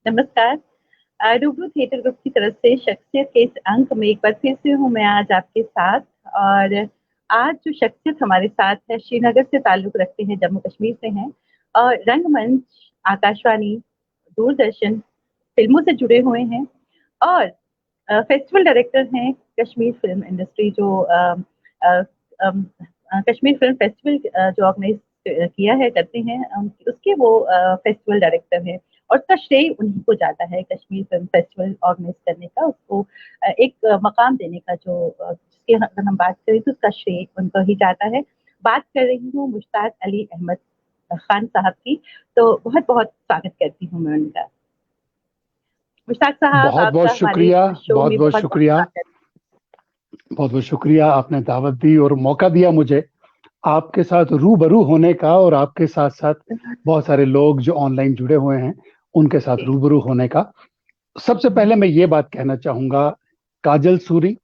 नमस्कार। रूबरू theatre group की तरफ से शख्सियत के इस अंक में एक बार फिर से हूँ मैं आज आपके साथ। और आज जो शख्सियत हमारे साथ है श्रीनगर से ताल्लुक़ रखते हैं, जम्मू कश्मीर से हैं और रंगमंच, आकाशवाणी, दूरदर्शन, फ़िल्मों से जुड़े हुए हैं और फेस्टिवल डायरेक्टर हैं कश्मीर फ़िल्म इंडस्ट्री जो अ, अम, कश्मीर फ़िल्म फेस्टिवल जो ऑर्गेनाइज़ किया है करते हैं, उसके वो फेस्टिवल डायरेक्टर हैं। और उसका श्रेय उन्हीं को जाता है, कश्मीर फ़िल्म फेस्टिवल ऑर्गेनाइज़ करने का, उसको एक मकाम देने का, जो जिसकी अगर हम बात करें तो उसका श्रेय उनको ही जाता है। बात कर रही हूँ मुश्ताक अली अहमद खान साहब की, तो बहुत-बहुत स्वागत करती हूँ मैं उनका। मुश्ताक साहब, बहुत बहुत आपका हमारे शुक्रिया। शो बहुत में बहुत बहुत-बहुत शुक्रिया। स्वागत। बहुत बहुत शुक्रिया, आपने दावत दी और मौका दिया मुझे आपके साथ रूबरू होने का, और आपके साथ साथ बहुत सारे लोग जो ऑनलाइन जुड़े हुए हैं उनके साथ जी। रूबरू होने का। सबसे पहले मैं ये बात कहना चाहूंगा, काजल सूरी,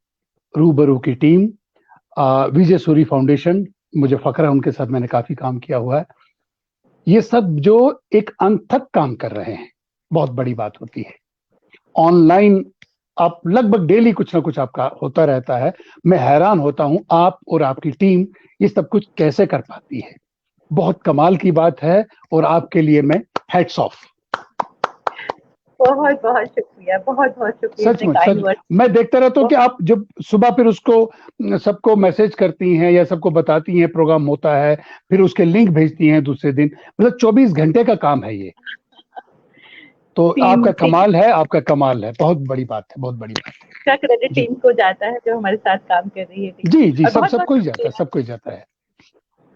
रूबरू की टीम, विजय सूरी फाउंडेशन, मुझे फख्र है उनके साथ मैंने काफी काम किया हुआ है। ये सब जो एक अनथक काम कर रहे हैं, बहुत बड़ी बात होती है। ऑनलाइन आप लगभग डेली कुछ ना कुछ आपका होता रहता है। मैं हैरान होता हूं आप और आपकी टीम ये सब कुछ कैसे कर पाती है। बहुत कमाल की बात है और आपके लिए मैं हैट्स ऑफ। बहुत-बहुत शुक्रिया, बहुत-बहुत शुक्रिया इतने सचमुच काइंड सच वर्ड्स मैं के लिए। देखता रहता हूँ कि बहुत आप जब सुबह फिर उसको सबको मैसेज करती हैं या सबको बताती हैं प्रोग्राम होता है, फिर उसके लिंक भेजती हैं दूसरे दिन। मतलब 24 घंटे का काम है ये। तो टीम आपका देखिए, कमाल है, आपका कमाल है। बहुत बड़ी बात है, बहुत बड़ी बात है। का क्रेडिट जी टीम को जाता है जो हमारे साथ काम कर रही है टीम। जी जी, और सब बहुत-बहुत सबको ही जाता है, शुक्रिया सबको ही जाता है।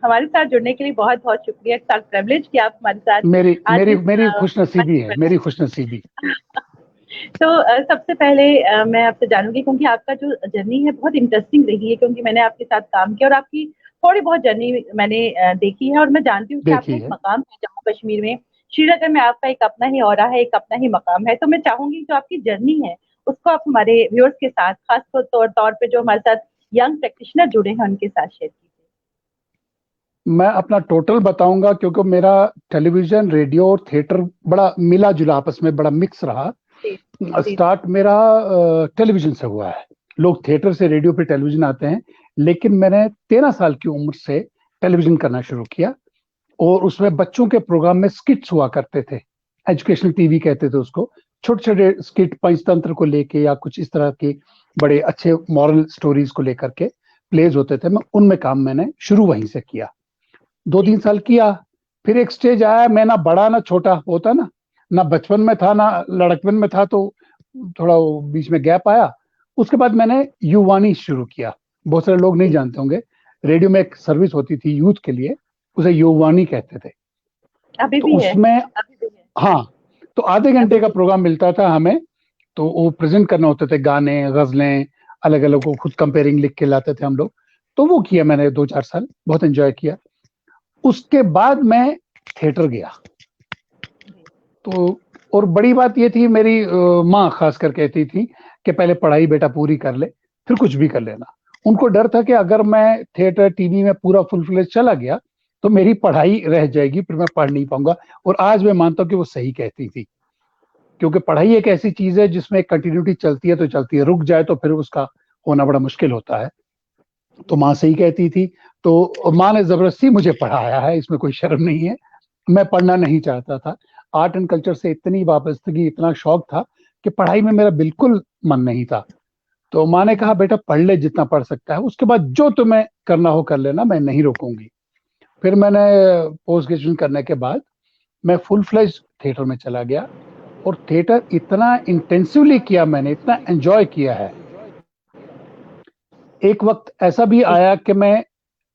हमारे साथ जुड़ने के लिए, बहुत-बहुत शुक्रिया। एक साथ प्रिविलेज कि आप हमारे साथ मेरी आज मेरी इस मेरी मंच खुशनसीबी है, पर मेरी हैं। खुशनसीबी। तो सबसे पहले मैं आपसे जानूँगी, क्योंकि आपका जो जर्नी है बहुत इंटरेस्टिंग रही है, क्योंकि मैंने आपके साथ काम किया और आपकी थोड़ी बहुत जर्नी मैंने देखी है और मैं जानती हूँ कि आपका एक देखिए, मकाम है जम्मू कश्मीर में। श्रीनगर में आपका एक अपना ही औरा है, एक अपना ही मकाम है। तो मैं चाहूँगी जो आपकी जर्नी है, उसको आप हमारे व्यूअर्स के साथ, खास तौर पे जो हमारे साथ यंग प्रैक्टिशनर जुड़े हैं, उनके साथ शेयर कीजिए। मैं अपना टोटल बताऊंगा क्योंकि मेरा टेलीविजन, रेडियो और थिएटर बड़ा मिला जुला, आपस में बड़ा मिक्स रहा। जी, जी, जी। स्टार्ट मेरा टेलीविजन से हुआ है। लोग थिएटर से रेडियो पे टेलीविजन आते हैं, लेकिन मैंने 13 साल की उम्र से टेलीविजन करना शुरू किया। और उसमें बच्चों के प्रोग्राम में स्किट्स हुआ करते थे, एजुकेशनल टीवी कहते थे उसको। छोटे छोटे स्किट पंचतंत्र को लेके या कुछ इस तरह के बड़े अच्छे मॉरल स्टोरीज को लेकर के प्लेज होते थे। मैं उनमें काम मैंने शुरू वहीं से किया, दो जी, तीन साल किया। फिर एक स्टेज आया, मैं ना बड़ा ना छोटा होता ना बचपन में था ना लड़कपन में था, तो थोड़ा वो बीच में गैप आया। उसके बाद मैंने युवानी शुरू किया। बहुत सारे लोग नहीं जी। जानते होंगे, रेडियो में एक सर्विस होती थी यूथ के लिए, उसे युवानी कहते थे। अभी तो भी है, उसमें, अभी भी है, हाँ, तो आधे अभी घंटे का भी है। प्रोग्राम मिलता था हमें। तो वो प्रेजेंट करना होते थे, गाने गजलें अलग अलग, को खुद कंपेयरिंग लिख के लाते थे हम लोग। तो वो किया मैंने 2-4 साल, बहुत एंजॉय किया। उसके बाद मैं थिएटर गया। जी, तो और बड़ी बात ये थी, मेरी माँ खास कर कहती थी कि पहले पढ़ाई बेटा पूरी कर ले, फिर कुछ भी कर लेना। उनको डर था कि अगर मैं थिएटर टीवी में पूरा फुल फ्लेज चला गया तो मेरी पढ़ाई रह जाएगी, फिर मैं पढ़ नहीं पाऊंगा। और आज मैं मानता हूँ कि वो सही कहती थी, क्योंकि पढ़ाई एक ऐसी चीज है जिसमें कंटिन्यूटी चलती है तो चलती है, रुक जाए तो फिर उसका होना बड़ा मुश्किल होता है। तो माँ सही कहती थी। तो माँ ने जबरदस्ती मुझे पढ़ाया है, इसमें कोई शर्म नहीं है। मैं पढ़ना नहीं चाहता था। आर्ट एंड कल्चर से इतनी वाबस्तगी, इतना शौक था कि पढ़ाई में मेरा बिल्कुल मन नहीं था। तो माँ ने कहा बेटा पढ़ ले जितना पढ़ सकता है, उसके बाद जो तुम्हें करना हो कर लेना, मैं नहीं रोकूंगी। फिर मैंने पोस्ट ग्रेजुएशन करने के बाद मैं फुल फ्लेज थिएटर में चला गया। और थिएटर इतना इंटेंसिवली किया मैंने, इतना एंजॉय किया है। एक वक्त ऐसा भी जी, आया कि मैं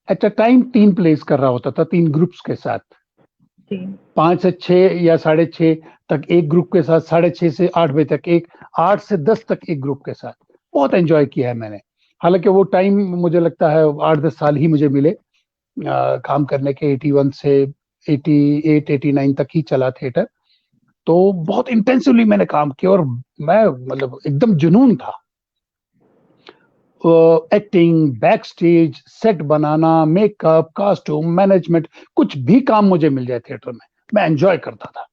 एट अ टाइम 3 प्लेस कर रहा होता था, 3 ग्रुप्स के साथ। जी। 5 से 6 या 6:30 तक एक ग्रुप के साथ, 6:30 से 8 बजे तक एक, 8 से 10 तक एक ग्रुप के साथ। बहुत एंजॉय किया है मैंने। हालांकि वो टाइम मुझे लगता है 8-10 साल ही मुझे मिले काम करने के। 81 से 88-89 तक ही चला थिएटर। तो बहुत इंटेंसिवली मैंने काम किया और मैं मतलब एकदम जुनून था। एक्टिंग, बैक स्टेज, सेट बनाना, मेकअप, कास्ट्यूम, मैनेजमेंट, कुछ भी काम मुझे मिल जाए थिएटर में, मैं एंजॉय करता था।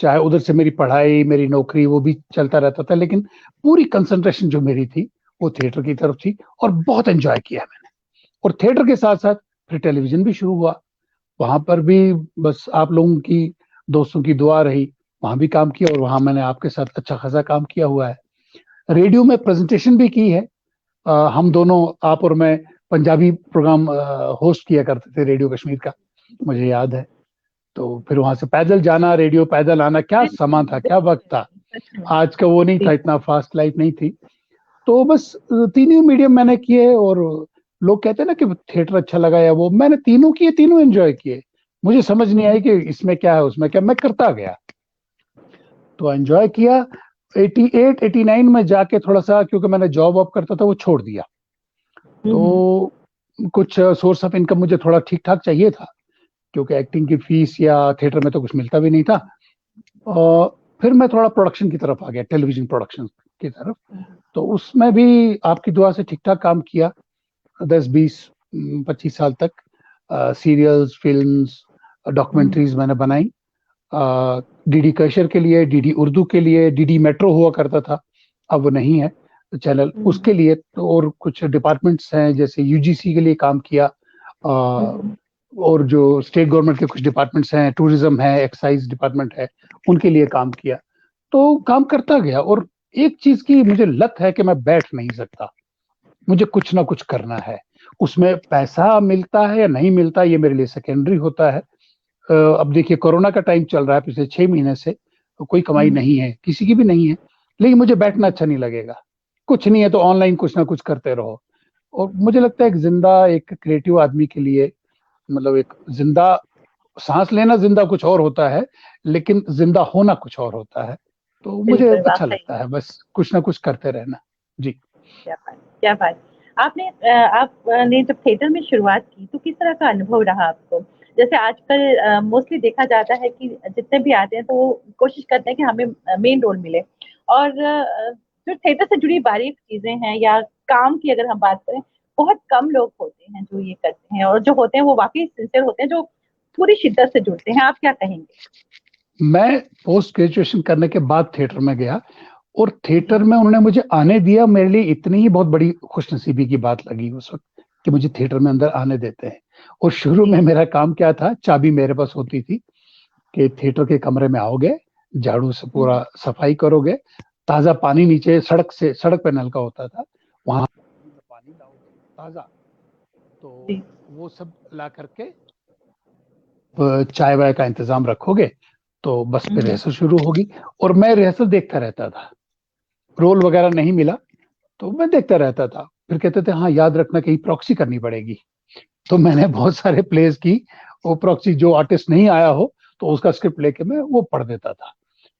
चाहे उधर से मेरी पढ़ाई, मेरी नौकरी, वो भी चलता रहता था, लेकिन पूरी कंसंट्रेशन जो मेरी थी वो थिएटर की तरफ थी, और बहुत एंजॉय किया मैंने। और थिएटर के साथ साथ फिर टेलीविजन भी शुरू हुआ, वहां पर भी बस आप लोगों की, दोस्तों की दुआ रही, वहां भी काम किया, और वहां मैंने आपके साथ अच्छा खासा काम किया हुआ है। रेडियो में प्रेजेंटेशन भी की है। हम दोनों, आप और मैं, पंजाबी प्रोग्राम होस्ट किया करते थे रेडियो कश्मीर का, मुझे याद है। तो फिर वहां से पैदल जाना, रेडियो पैदल आना, क्या समा था, क्या वक्त था। सच में। आज का वो नहीं जी। था, इतना फास्ट लाइफ नहीं थी। तो बस तीनों मीडियम मैंने किए, और लोग कहते हैं ना कि थिएटर अच्छा लगा, या वो, मैंने तीनों किए, तीनों एंजॉय किए। मुझे समझ नहीं आई कि इसमें क्या है उसमें क्या, मैं करता गया, तो एंजॉय किया। 88 89 में जाके थोड़ा सा, क्योंकि मैंने जॉब वॉब करता था, वो छोड़ दिया। हम्म। तो कुछ सोर्स ऑफ इनकम मुझे थोड़ा ठीक ठाक चाहिए था, क्योंकि एक्टिंग की फीस या थिएटर में तो कुछ मिलता भी नहीं था। और फिर मैं थोड़ा प्रोडक्शन की तरफ आ गया, टेलीविजन प्रोडक्शन की तरफ। तो उसमें भी आपकी दुआ से ठीक ठाक काम किया, 10 20 25 साल तक। सीरियल्स, फिल्म्स, डॉक्यूमेंट्रीज मैंने बनाई। डीडी कैशर के लिए, डीडी उर्दू के लिए, डीडी मेट्रो हुआ करता था, अब वो नहीं है चैनल, उसके लिए। तो और कुछ डिपार्टमेंट्स हैं, जैसे यूजीसी के लिए काम किया, और जो स्टेट गवर्नमेंट के कुछ डिपार्टमेंट्स हैं, टूरिज्म है, एक्साइज डिपार्टमेंट है, उनके लिए काम किया। तो काम करता गया, और एक चीज की मुझे लत है कि मैं बैठ नहीं सकता, मुझे कुछ ना कुछ करना है। उसमें पैसा मिलता है या नहीं मिलता, ये मेरे लिए सेकेंडरी होता है। अब देखिए, कोरोना का टाइम चल रहा है, पिछले 6 महीने से तो कोई कमाई नहीं है, किसी की भी नहीं है, लेकिन मुझे बैठना अच्छा नहीं लगेगा। कुछ नहीं है तो ऑनलाइन कुछ ना कुछ करते रहो। और मुझे लगता है एक जिंदा, एक क्रिएटिव आदमी के लिए, मतलब एक जिंदा, सांस लेना जिंदा कुछ और होता है, लेकिन जिंदा होना कुछ और होता है। तो मुझे बिल्कुल, अच्छा वाक़ई। लगता है बस कुछ ना कुछ करते रहना। जी। क्या बात, क्या बात। आपने जब थिएटर में शुरुआत की तो किस तरह का अनुभव रहा आपको? जैसे आजकल मोस्टली देखा जाता है कि जितने भी आते हैं तो वो कोशिश करते हैं कि हमें मेन रोल मिले, और जो थिएटर से जुड़ी बारीक चीज़ें हैं या काम की अगर हम बात करें, बहुत कम लोग होते हैं जो ये करते हैं, और जो होते हैं वो वाक़ई सिंसियर होते हैं, जो पूरी शिद्दत से जुड़ते हैं। आप क्या कहेंगे? मैं पोस्ट ग्रेजुएशन करने के बाद थिएटर में गया, और जी। थिएटर में उन्होंने मुझे आने दिया, मेरे लिए इतनी ही बहुत बड़ी खुशनसीबी की बात लगी उस वक्त, कि मुझे थिएटर में अंदर आने देते हैं। और शुरू में जी। मेरा काम क्या था, चाबी मेरे पास होती थी, कि थिएटर के कमरे में आओगे, झाड़ू से हुँ, पूरा सफाई करोगे, ताजा पानी नीचे सड़क पे नल का होता था, वहां पानी लाओगे ताजा, तो जी। वो सब ला करके चाय वाय का इंतजाम रखोगे, तो बस फिर हुँ, रिहर्सल शुरू होगी। और मैं रिहर्सल देखता रहता था, रोल वगैरह नहीं मिला तो मैं देखता रहता था। फिर कहते थे हाँ याद रखना कहीं प्रॉक्सी करनी पड़ेगी, तो मैंने बहुत सारे प्लेस की, वो प्रॉक्सी, जो आर्टिस्ट नहीं आया हो तो उसका स्क्रिप्ट लेके मैं वो पढ़ देता था।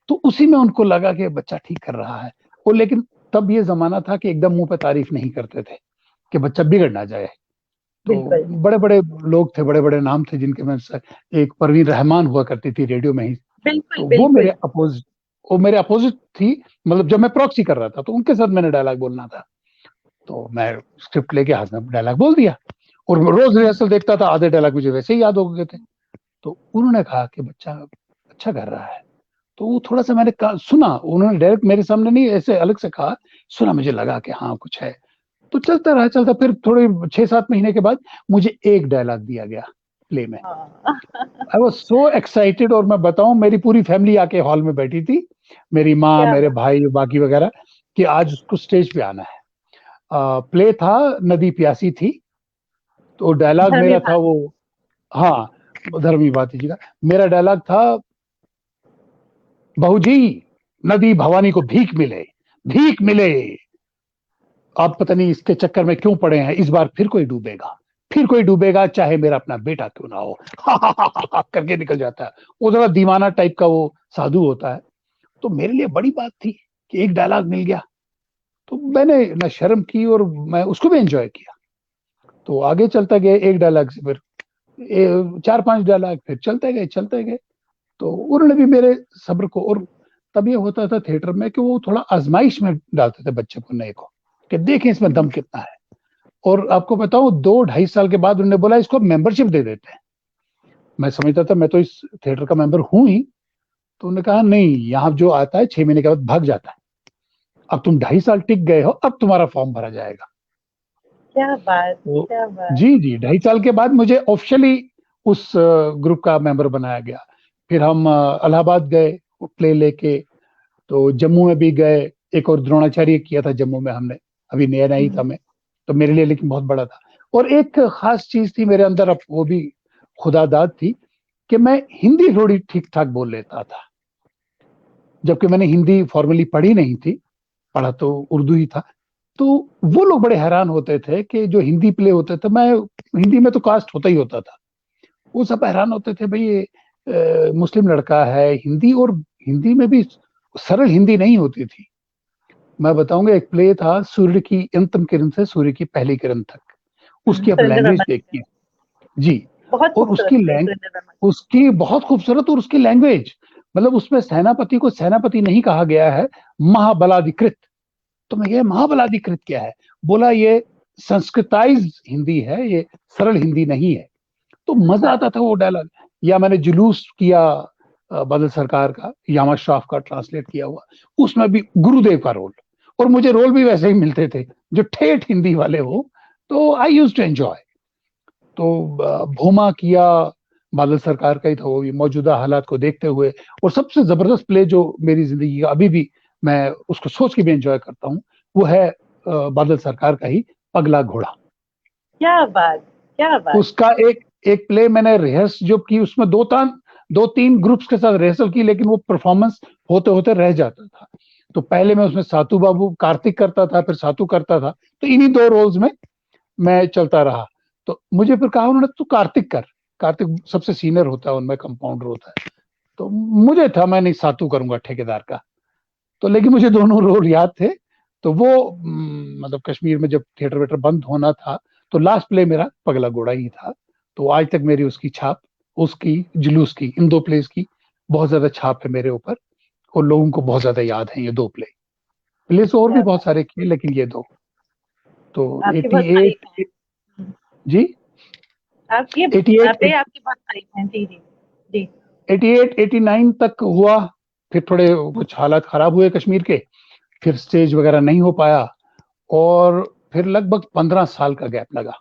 तो उसी में उनको लगा कि बच्चा ठीक कर रहा है। वो, लेकिन तब ये जमाना था कि एकदम मुंह पे तारीफ नहीं करते थे, कि बच्चा बिगड़ ना जाए। तो बिल्कुल। बड़े बड़े लोग थे, बड़े बड़े नाम थे, जिनके में से एक परवीन रहमान हुआ करती थी रेडियो में ही, बिल्कुल, तो बिल्कुल। वो मेरे अपोजिट थी। मतलब जब मैं प्रॉक्सी कर रहा था तो उनके साथ मैंने डायलॉग बोलना था, तो मैं स्क्रिप्ट लेके हाथ में डायलॉग बोल दिया, और रोज हुँ, रिहर्सल देखता था, आधे डायलॉग मुझे वैसे ही याद हो गए थे। तो उन्होंने कहा कि बच्चा अच्छा कर रहा है। तो वो थोड़ा सा मैंने सुना, उन्होंने डायरेक्ट मेरे सामने नहीं, ऐसे अलग से कहा, सुना, मुझे लगा कि हाँ कुछ है। तो चलता रहा, चलता, फिर थोड़े 6 7 महीने के बाद मुझे एक डायलॉग दिया गया प्ले में। हाँ। आई वॉज सो एक्साइटेड, और मैं बताऊं, मेरी पूरी फैमिली आके हॉल में बैठी थी, मेरी माँ, क्या मेरे बात! भाई, बाकी वगैरह, कि आज उसको स्टेज पे आना है। प्ले था नदी प्यासी थी, तो डायलॉग धर्मी मेरा था बात। वो, हाँ, धर्मी बात कीजिएगा, मेरा डायलॉग था, बहू जी, नदी भवानी को भीख मिले, भीख मिले, आप पता नहीं इसके चक्कर में क्यों पड़े हैं, इस बार फिर कोई डूबेगा, फिर कोई डूबेगा, चाहे मेरा अपना बेटा क्यों ना हो। करके निकल जाता है। वो थोड़ा दीवाना टाइप का वो साधु होता है। तो मेरे लिए बड़ी बात थी कि एक डायलॉग मिल गया। तो मैंने ना शर्म की, और मैं उसको भी एंजॉय किया। तो आगे चलता गया, एक डायलॉग से फिर 4 5 डायलॉग, फिर चलते गए, चलते गए। तो उन्होंने भी मेरे सब्र को, और तब ये होता था थिएटर में कि वो थोड़ा आजमाइश में डालते थे बच्चे को, नए को, कि देखें इसमें दम कितना है। और आपको बताऊं, 2 2.5 साल के बाद उन्होंने बोला इसको मेंबरशिप दे देते हैं। मैं समझता था मैं तो इस थिएटर का मेंबर हूं ही, तो उन्होंने कहा नहीं, यहाँ जो आता है 6 महीने के बाद भाग जाता है, अब तुम 2.5 साल टिक गए हो, अब तुम्हारा फॉर्म भरा जाएगा। क्या बात, तो क्या बात। जी जी, 2.5 साल के बाद मुझे ऑफिशियली उस ग्रुप का मेंबर बनाया गया। फिर हम इलाहाबाद गए प्ले लेके, तो जम्मू में भी गए, एक और द्रोणाचार्य किया था जम्मू में हमने, अभी नया नया ही था मैं, तो मेरे लिए लेकिन बहुत बड़ा था। और एक खास चीज थी मेरे अंदर, अब वो भी खुदादाद थी कि मैं हिंदी थोड़ी ठीक ठाक बोल लेता था, जबकि मैंने हिंदी फॉर्मली पढ़ी नहीं थी, पढ़ा तो उर्दू ही था। तो वो लोग बड़े हैरान होते थे कि जो हिंदी प्ले होते थे, मैं हिंदी में तो कास्ट होता ही होता था, वो सब हैरान होते थे, भाई ये मुस्लिम लड़का है हिंदी, और हिंदी में भी सरल हिंदी नहीं होती थी। मैं बताऊंगा, एक प्ले था सूर्य की अंतिम किरण से सूर्य की पहली किरण तक, उसकी आप सुरेंद्र लैंग्वेज रमन देखिए जी, बहुत और खूबसूरत थे सुरेंद्र रमन। उसकी बहुत खूबसूरत, और उसकी लैंग्वेज, मतलब उसमें सेनापति को सेनापति नहीं कहा गया है, महाबलाधिकृत। तो मैं ये महाबलाधिकृत क्या है, बोला ये संस्कृताइज हिंदी है, ये सरल हिंदी नहीं है। तो मजा आता था वो डायलॉग। या मैंने जुलूस किया बादल सरकार का, यामा श्राफ का ट्रांसलेट किया हुआ, उसमें भी गुरुदेव का रोल, और मुझे रोल भी वैसे ही मिलते थे जो ठेठ हिंदी वाले हो, तो आई यूज टू एंजॉय। तो भूमा किया, बादल सरकार का ही था वो भी, मौजूदा हालात को देखते हुए। और सबसे जबरदस्त प्ले जो मेरी जिंदगी का अभी भी मैं उसको सोच के भी एंजॉय करता हूँ, वो है बादल सरकार का ही पगला घोड़ा। क्या बात, क्या बात। उसका एक एक प्ले मैंने रिहर्स जो की, उसमें दो तीन ग्रुप्स के साथ रिहर्सल की, लेकिन वो परफॉर्मेंस होते होते रह जाता था। तो पहले मैं उसमें सातू बाबू कार्तिक करता था, फिर सातू करता था, तो इन्हीं दो रोल्स में मैं चलता रहा। तो मुझे फिर कहा उन्होंने तू कार्तिक कर, कार्तिक सबसे सीनियर होता है उनमें, कंपाउंडर होता है। तो मुझे था मैं नहीं, सातू करूंगा ठेकेदार का। तो लेकिन मुझे दोनों रोल याद थे। तो वो मतलब कश्मीर में जब थिएटर वेटर बंद होना था, तो लास्ट प्ले मेरा पगला घोड़ा ही था। तो आज तक मेरी उसकी छाप, उसकी जुलूस की, इन दो प्लेस की बहुत ज्यादा छाप है मेरे ऊपर, और लोगों को बहुत ज्यादा याद है ये दो प्लेस और भी क्या बहुत बात। सारे किए, लेकिन ये दो। तो आपकी बहुत तारीफ 88, है। जी, आप ये 88, पे आपकी बहुत तारीफ है। जी जी जी। 88, 89 तक हुआ। फिर थोड़े कुछ हालात खराब हुए कश्मीर के, फिर स्टेज वगैरह नहीं हो पाया, और फिर लगभग 15 साल का गैप लगा।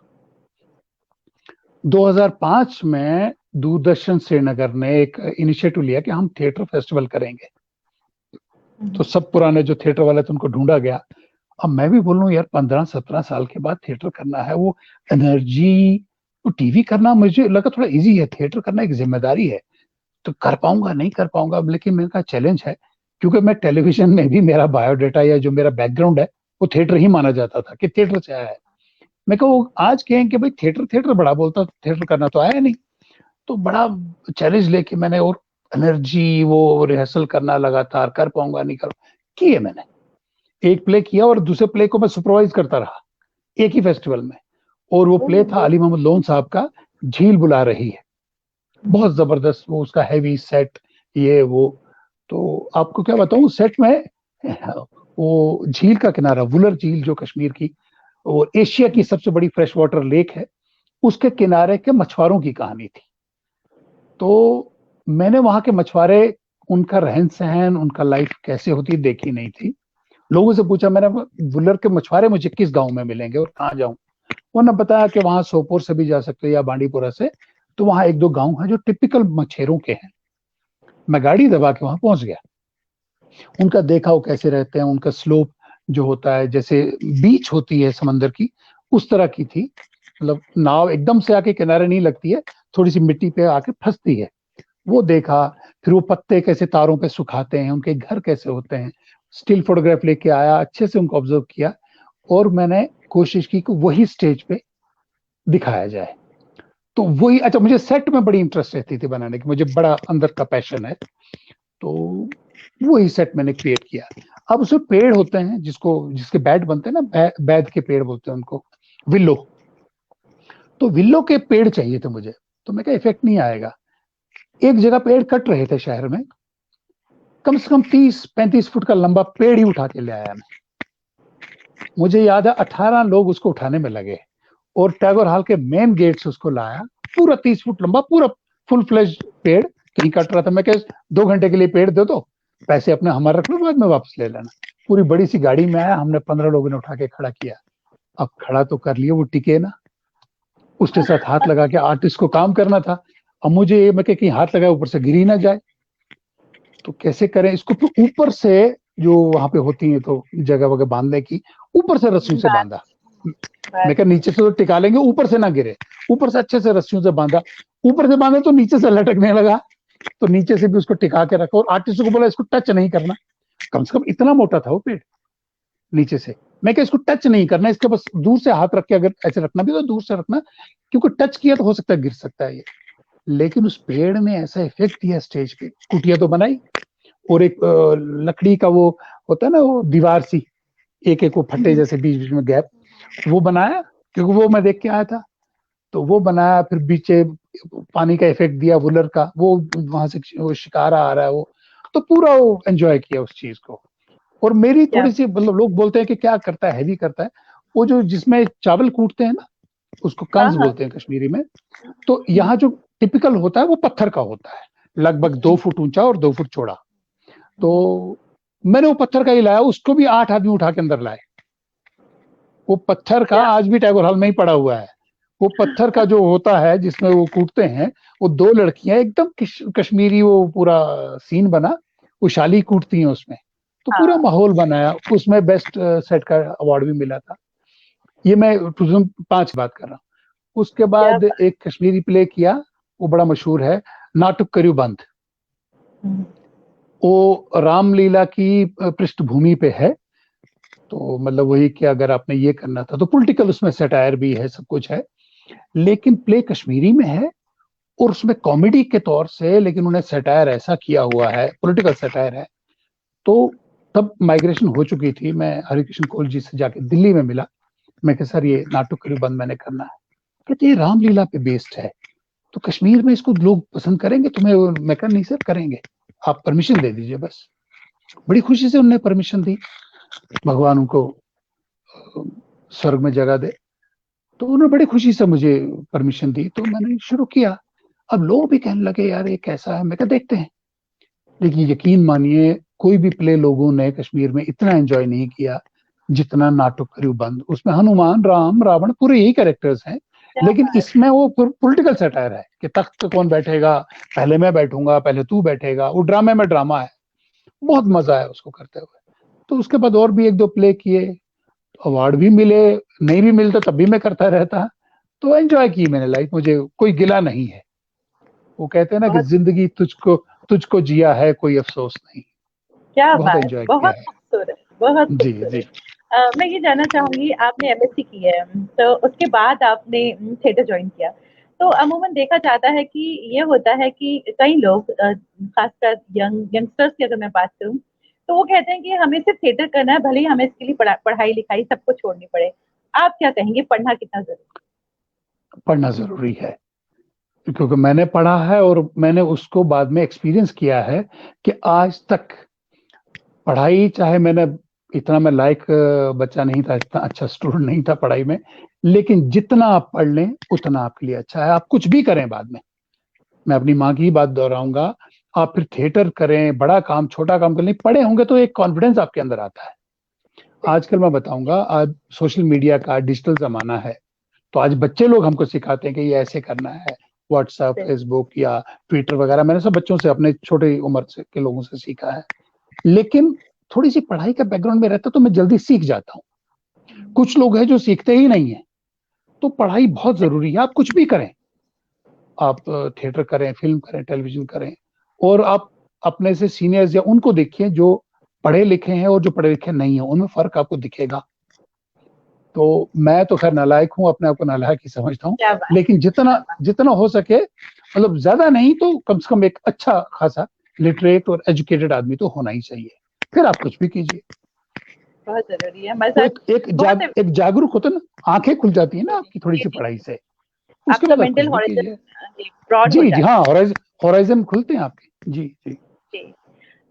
2005 में दूरदर्शन श्रीनगर ने एक इनिशिएटिव लिया कि हम थिएटर फेस्टिवल करेंगे। तो सब पुराने जो थिएटर वाले थे उनको ढूंढा गया। अब मैं भी बोल रहा हूँ यार, 15-17 साल के बाद थिएटर करना है, वो एनर्जी, वो टीवी करना मुझे लगा थोड़ा इजी है, थिएटर करना एक जिम्मेदारी है, तो कर पाऊंगा नहीं कर पाऊंगा। लेकिन मेरे का चैलेंज है, क्योंकि मैं टेलीविजन में भी, मेरा बायोडाटा या जो मेरा बैकग्राउंड है वो थिएटर ही माना जाता था कि थिएटर से आया है। मैं कहूँ आज कहें कि भाई थिएटर थिएटर बड़ा बोलता, थिएटर करना तो आया नहीं। तो बड़ा चैलेंज लेके मैंने, और एनर्जी, वो रिहर्सल करना लगातार, कर पाऊंगा नहीं कर, किए मैंने। एक प्ले किया, और दूसरे प्ले को मैं सुपरवाइज करता रहा एक ही फेस्टिवल में। और वो प्ले था अली मोहम्मद लोन साहब का, झील बुला रही है। बहुत जबरदस्त वो, उसका हैवी सेट, ये वो। तो आपको क्या बताऊं, सेट में वो झील का किनारा, वुलर झील जो कश्मीर की और एशिया की सबसे बड़ी फ्रेश वाटर लेक है, उसके किनारे के मछुआरों की कहानी थी। तो मैंने वहां के मछुआरे, उनका रहन सहन, उनका लाइफ कैसे होती देखी नहीं थी। लोगों से पूछा मैंने, वुलर के मछुआरे मुझे किस गांव में मिलेंगे और कहाँ जाऊं। उन्होंने बताया कि वहां सोपोर से भी जा सकते हो या बांडीपुरा से। तो वहां एक दो गांव है जो टिपिकल मछेरों के हैं। मैं गाड़ी दबा के वहां पहुंच गया, उनका देखा वो कैसे रहते हैं, उनका स्लोप जो होता है, जैसे बीच होती है समंदर की, उस तरह की थी। मतलब नाव एकदम से आके किनारे नहीं लगती है, थोड़ी सी मिट्टी पे आके फंसती है, वो देखा। फिर वो पत्ते कैसे तारों पे सुखाते हैं, उनके घर कैसे होते हैं, स्टिल फोटोग्राफ लेके आया, अच्छे से उनको ऑब्जर्व किया। और मैंने कोशिश की कि वही स्टेज पे दिखाया जाए। तो वही, अच्छा, मुझे सेट में बड़ी इंटरेस्ट रहती थी बनाने की, मुझे बड़ा अंदर का पैशन है। तो वही सेट मैंने क्रिएट किया। अब उसमें पेड़ होते हैं, जिसके बैट बनते हैं ना, बैद के पेड़ बोलते हैं उनको, विल्लो। तो विल्लो के पेड़ चाहिए थे मुझे। तो मैं क्या, इफेक्ट नहीं आएगा। एक जगह पेड़ कट रहे थे शहर में, कम से कम 30-35 फुट का लंबा पेड़ ही उठा के ले आया मैं। मुझे याद है 18 लोग उसको उठाने में लगे, और टैगोर हॉल के मेन गेट से उसको लाया, पूरा 30 फुट लंबा, पूरा फुल फ्लेज पेड़ कहीं कट रहा था, मैं कह 2 घंटे के लिए पेड़ दे दो, पैसे अपने हमारे रख लो, बाद में वापस ले लेना। पूरी बड़ी सी गाड़ी में आया, हमने 15 लोगों ने उठा के खड़ा किया। अब खड़ा तो कर लिया, वो टिके ना, उसके साथ हाथ लगा के आर्टिस्ट को काम करना था। अब मुझे मैं कहीं हाथ लगाया ऊपर से गिर ही ना जाए, तो कैसे करें इसको। फिर ऊपर से जो वहां पे होती है तो जगह वगह बांधने की, ऊपर से रस्सियों से बांधा। मैं कहा नीचे से तो टिका लेंगे, ऊपर से ना गिरे, ऊपर से अच्छे से रस्सियों से बांधा। ऊपर से बांधा तो नीचे से लटकने लगा, तो नीचे से भी उसको टिका के रखा। और आर्टिस्ट को बोला इसको टच नहीं करना, कम से कम इतना मोटा था वो पेड़ नीचे से। मैं क्या इसको टच नहीं करना, इसके बस दूर से हाथ रख के, अगर ऐसे रखना भी तो दूर से रखना, क्योंकि टच किया तो हो सकता है गिर सकता है ये। लेकिन उस पेड़ ने ऐसा इफेक्ट दिया स्टेज पे। कुटिया तो बनाई, और एक लकड़ी का वो होता है ना, वो दीवार सी, एक एक वो फट्टे जैसे बीच बीच में गैप, वो बनाया, क्योंकि वो मैं देख के आया था। तो वो बनाया, फिर बीचे पानी का इफेक्ट दिया वुलर का, वो वहां से वो शिकारा आ रहा है वो, तो पूरा वो एंजॉय किया उस चीज को। और मेरी थोड़ी सी, मतलब लोग बोलते हैं कि क्या करता है, हैवी करता है, वो जो जिसमें चावल कूटते हैं ना, उसको कंस बोलते हैं कश्मीरी में। तो यहाँ जो टिपिकल होता है वो पत्थर का होता है, लगभग 2 फुट ऊंचा और 2 फुट चौड़ा। तो मैंने वो पत्थर का ही लाया, उसको भी 8 आदमी उठा के अंदर लाए। वो पत्थर का आज भी टैगोर हॉल में ही पड़ा हुआ है। वो पत्थर का जो होता है जिसमें वो कूटते हैं, वो 2 लड़कियां एकदम कश्मीरी, वो पूरा सीन बना, वो शाली कूटती हैं उसमें, तो पूरा माहौल बनाया। उसमें बेस्ट सेट का अवार्ड भी मिला था। ये मैं 2005 बात कर रहा हूँ। उसके बाद एक कश्मीरी प्ले किया, वो बड़ा मशहूर है, नाटुक करियो बंद। वो रामलीला की पृष्ठभूमि पे है। तो मतलब वही कि अगर आपने ये करना था तो पॉलिटिकल उसमें सटायर भी है, सब कुछ है, लेकिन प्ले कश्मीरी में है और उसमें कॉमेडी के तौर से, लेकिन उन्हें सटायर ऐसा किया हुआ है, पॉलिटिकल सटायर है। तो तब माइग्रेशन हो चुकी थी, मैं हरिकृष्ण कोल जी से जाके दिल्ली में मिला। मैं कहा सर ये नाटक करियो बंद मैंने करना है। कहते ये रामलीला पे बेस्ड है, तो कश्मीर में इसको लोग पसंद करेंगे तुम्हें। मैं कहा नहीं सर करेंगे, आप परमिशन दे दीजिए बस। बड़ी खुशी से उन्होंने परमिशन दी, भगवान उनको स्वर्ग में जगह दे। तो उन्होंने बड़ी खुशी से मुझे परमिशन दी, तो मैंने शुरू किया। अब लोग भी कहने लगे यार ये कैसा है, मैं कहा देखते हैं। लेकिन यकीन मानिए कोई भी प्ले लोगों ने कश्मीर में इतना एंजॉय नहीं किया जितना नाटक करियो बंद। उसमें हनुमान, राम, रावण पूरे यही कैरेक्टर्स हैं, लेकिन इसमें वो पॉलिटिकल सटायर है कि तख्त पे कौन बैठेगा, पहले मैं बैठूंगा, पहले तू बैठेगा। वो ड्रामे में ड्रामा है, बहुत मजा आया उसको करते हुए। तो उसके बाद और भी 1-2 प्ले किए, अवार्ड भी मिले, नहीं भी मिलता तब भी मैं करता रहता। तो एंजॉय की मैंने लाइफ, मुझे कोई गिला नहीं है। वो कहते हैं ना कि जिंदगी तुझको तुझको जिया है, कोई अफसोस नहीं। क्या बहुत बात, एंजॉय किया बहुत है। खूबसूरत, बहुत जी जी। खूबसूरत। मैं ये जानना चाहूंगी, आपने एमएससी की है तो उसके बाद आपने थिएटर ज्वाइन किया। तो अमूमन देखा जाता है कि ये होता है कि कई लोग, खासकर यंगस्टर्स की अगर मैं बात करूं, तो वो कहते हैं कि हमें सिर्फ थिएटर करना है, भले ही हमें इसके लिए पढ़ाई लिखाई सबको छोड़नी पड़े। आप क्या कहेंगे, पढ़ना कितना जरूरी पढ़ना जरूरी है, क्योंकि मैंने पढ़ा है और मैंने उसको बाद में एक्सपीरियंस किया है कि आज तक पढ़ाई, चाहे मैंने इतना, मैं लायक बच्चा नहीं था, इतना अच्छा स्टूडेंट नहीं था पढ़ाई में, लेकिन जितना आप पढ़ लें उतना आपके लिए अच्छा है। आप कुछ भी करें बाद में, मैं अपनी माँ की ही बात दोहराऊंगा, आप फिर थिएटर करें, बड़ा काम छोटा काम करें, पढ़े होंगे तो एक कॉन्फिडेंस आपके अंदर आता है। आजकल मैं बताऊंगा, आज सोशल मीडिया का डिजिटल जमाना है, तो आज बच्चे लोग हमको सिखाते हैं कि ये ऐसे करना है, व्हाट्सएप, है? फेसबुक या ट्विटर वगैरह, मैंने सब बच्चों से, अपने छोटे उम्र से के लोगों से सीखा है। लेकिन थोड़ी सी पढ़ाई का बैकग्राउंड में रहता तो मैं जल्दी सीख जाता हूँ। कुछ लोग हैं जो सीखते ही नहीं है। तो पढ़ाई बहुत जरूरी है। आप कुछ भी करें, आप थिएटर करें, फिल्म करें, टेलीविजन करें, और आप अपने से सीनियर्स या उनको देखिए जो पढ़े लिखे हैं और जो पढ़े लिखे नहीं है, उनमें फर्क आपको दिखेगा। तो मैं तो खैर नालायक हूँ, अपने आप को नालायक ही समझता हूँ, क्या बात, लेकिन जितना क्या बात। जितना हो सके, मतलब ज्यादा नहीं तो कम से कम एक अच्छा खासा लिटरेट और एजुकेटेड आदमी तो होना ही चाहिए, फिर आप कुछ भी कीजिए। बहुत जरूरी है हमारे तो साथ। बहुत से एक जागरूक होता है ना, आंखें खुल जाती है ना आपकी थोड़ी जी सी जी पढ़ाई जी, से, उसके आपका बाद आप कुछ मेंटल भी कीजिए। हॉराइजन ब्रॉड हो जी जी जाता हाँ, होराइजन खुलते हैं आपके। जी जी। है जी।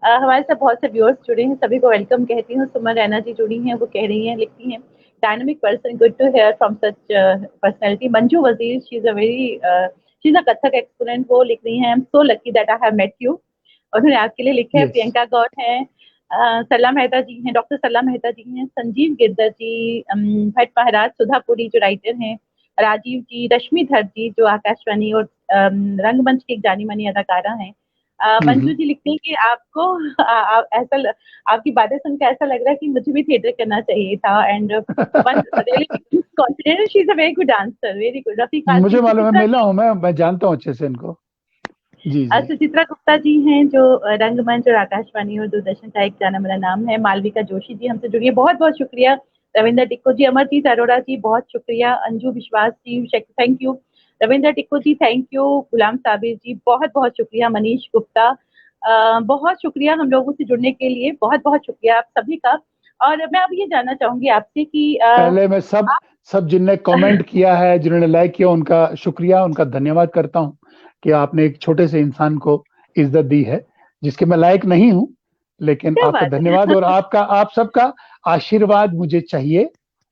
हमारे साथ बहुत से व्यूअर्स जुड़े हैं, सभी को वेलकम कहती हूँ। सुमन रैना जी जुड़ी हैं, वो कह रही हैं, लिखती हैं, dynamic person, good to hear from such personality. Manju Wazir, she is a very she is a Kathak exponent, वो लिख रही हैं, I am so lucky that I have met you. उन्होंने आपके लिए लिखा है। यस। प्रियंका गौड़ है, सरला मेहता जी हैं, डॉक्टर सरला मेहता जी हैं, संजीव गिरधर जी, भट्ट महाराज, सुधापुरी जो राइटर हैं, राजीव जी, रश्मिधर जी जो आकाशवाणी और रंगमंच की एक जानी मानी अदाकारा हैं। मंजू जी लिखते हैं कि आपको ऐसा आपकी बातें सुनकर ऐसा लग रहा है कि मुझे भी थिएटर करना चाहिए था। And one really confident, she is a very good dancer, very good. Rafiq मुझे आसिफ, मालूम है, सुचित्रा, मिला हूँ मैं जानता हूँ अच्छे से इनको। जी जी। सुचित्रा गुप्ता जी हैं जो रंगमंच और आकाशवाणी और दूरदर्शन का एक जाना माना नाम है। मालविका जोशी जी हमसे जुड़ी है, बहुत बहुत शुक्रिया। रविंद्र टिक्को जी, अमरजीत अरोड़ा जी बहुत शुक्रिया। Anju Vishwas ji thank you. Ravindra Tikku ji thank you. Ghulam Sabir ji बहुत बहुत शुक्रिया। मनीष गुप्ता बहुत शुक्रिया हम लोगों से जुड़ने के लिए, बहुत बहुत शुक्रिया आप सभी का। और मैं अब ये जानना चाहूंगी आपसे कि पहले मैं सब सब जिनने कमेंट किया है, जिन्होंने लाइक किया, उनका शुक्रिया, उनका धन्यवाद करता हूँ कि आपने एक छोटे से इंसान को इज्जत दी है जिसके मैं लायक नहीं हूँ, लेकिन क्या आपका बात धन्यवाद। है। और आप सबका आशीर्वाद मुझे चाहिए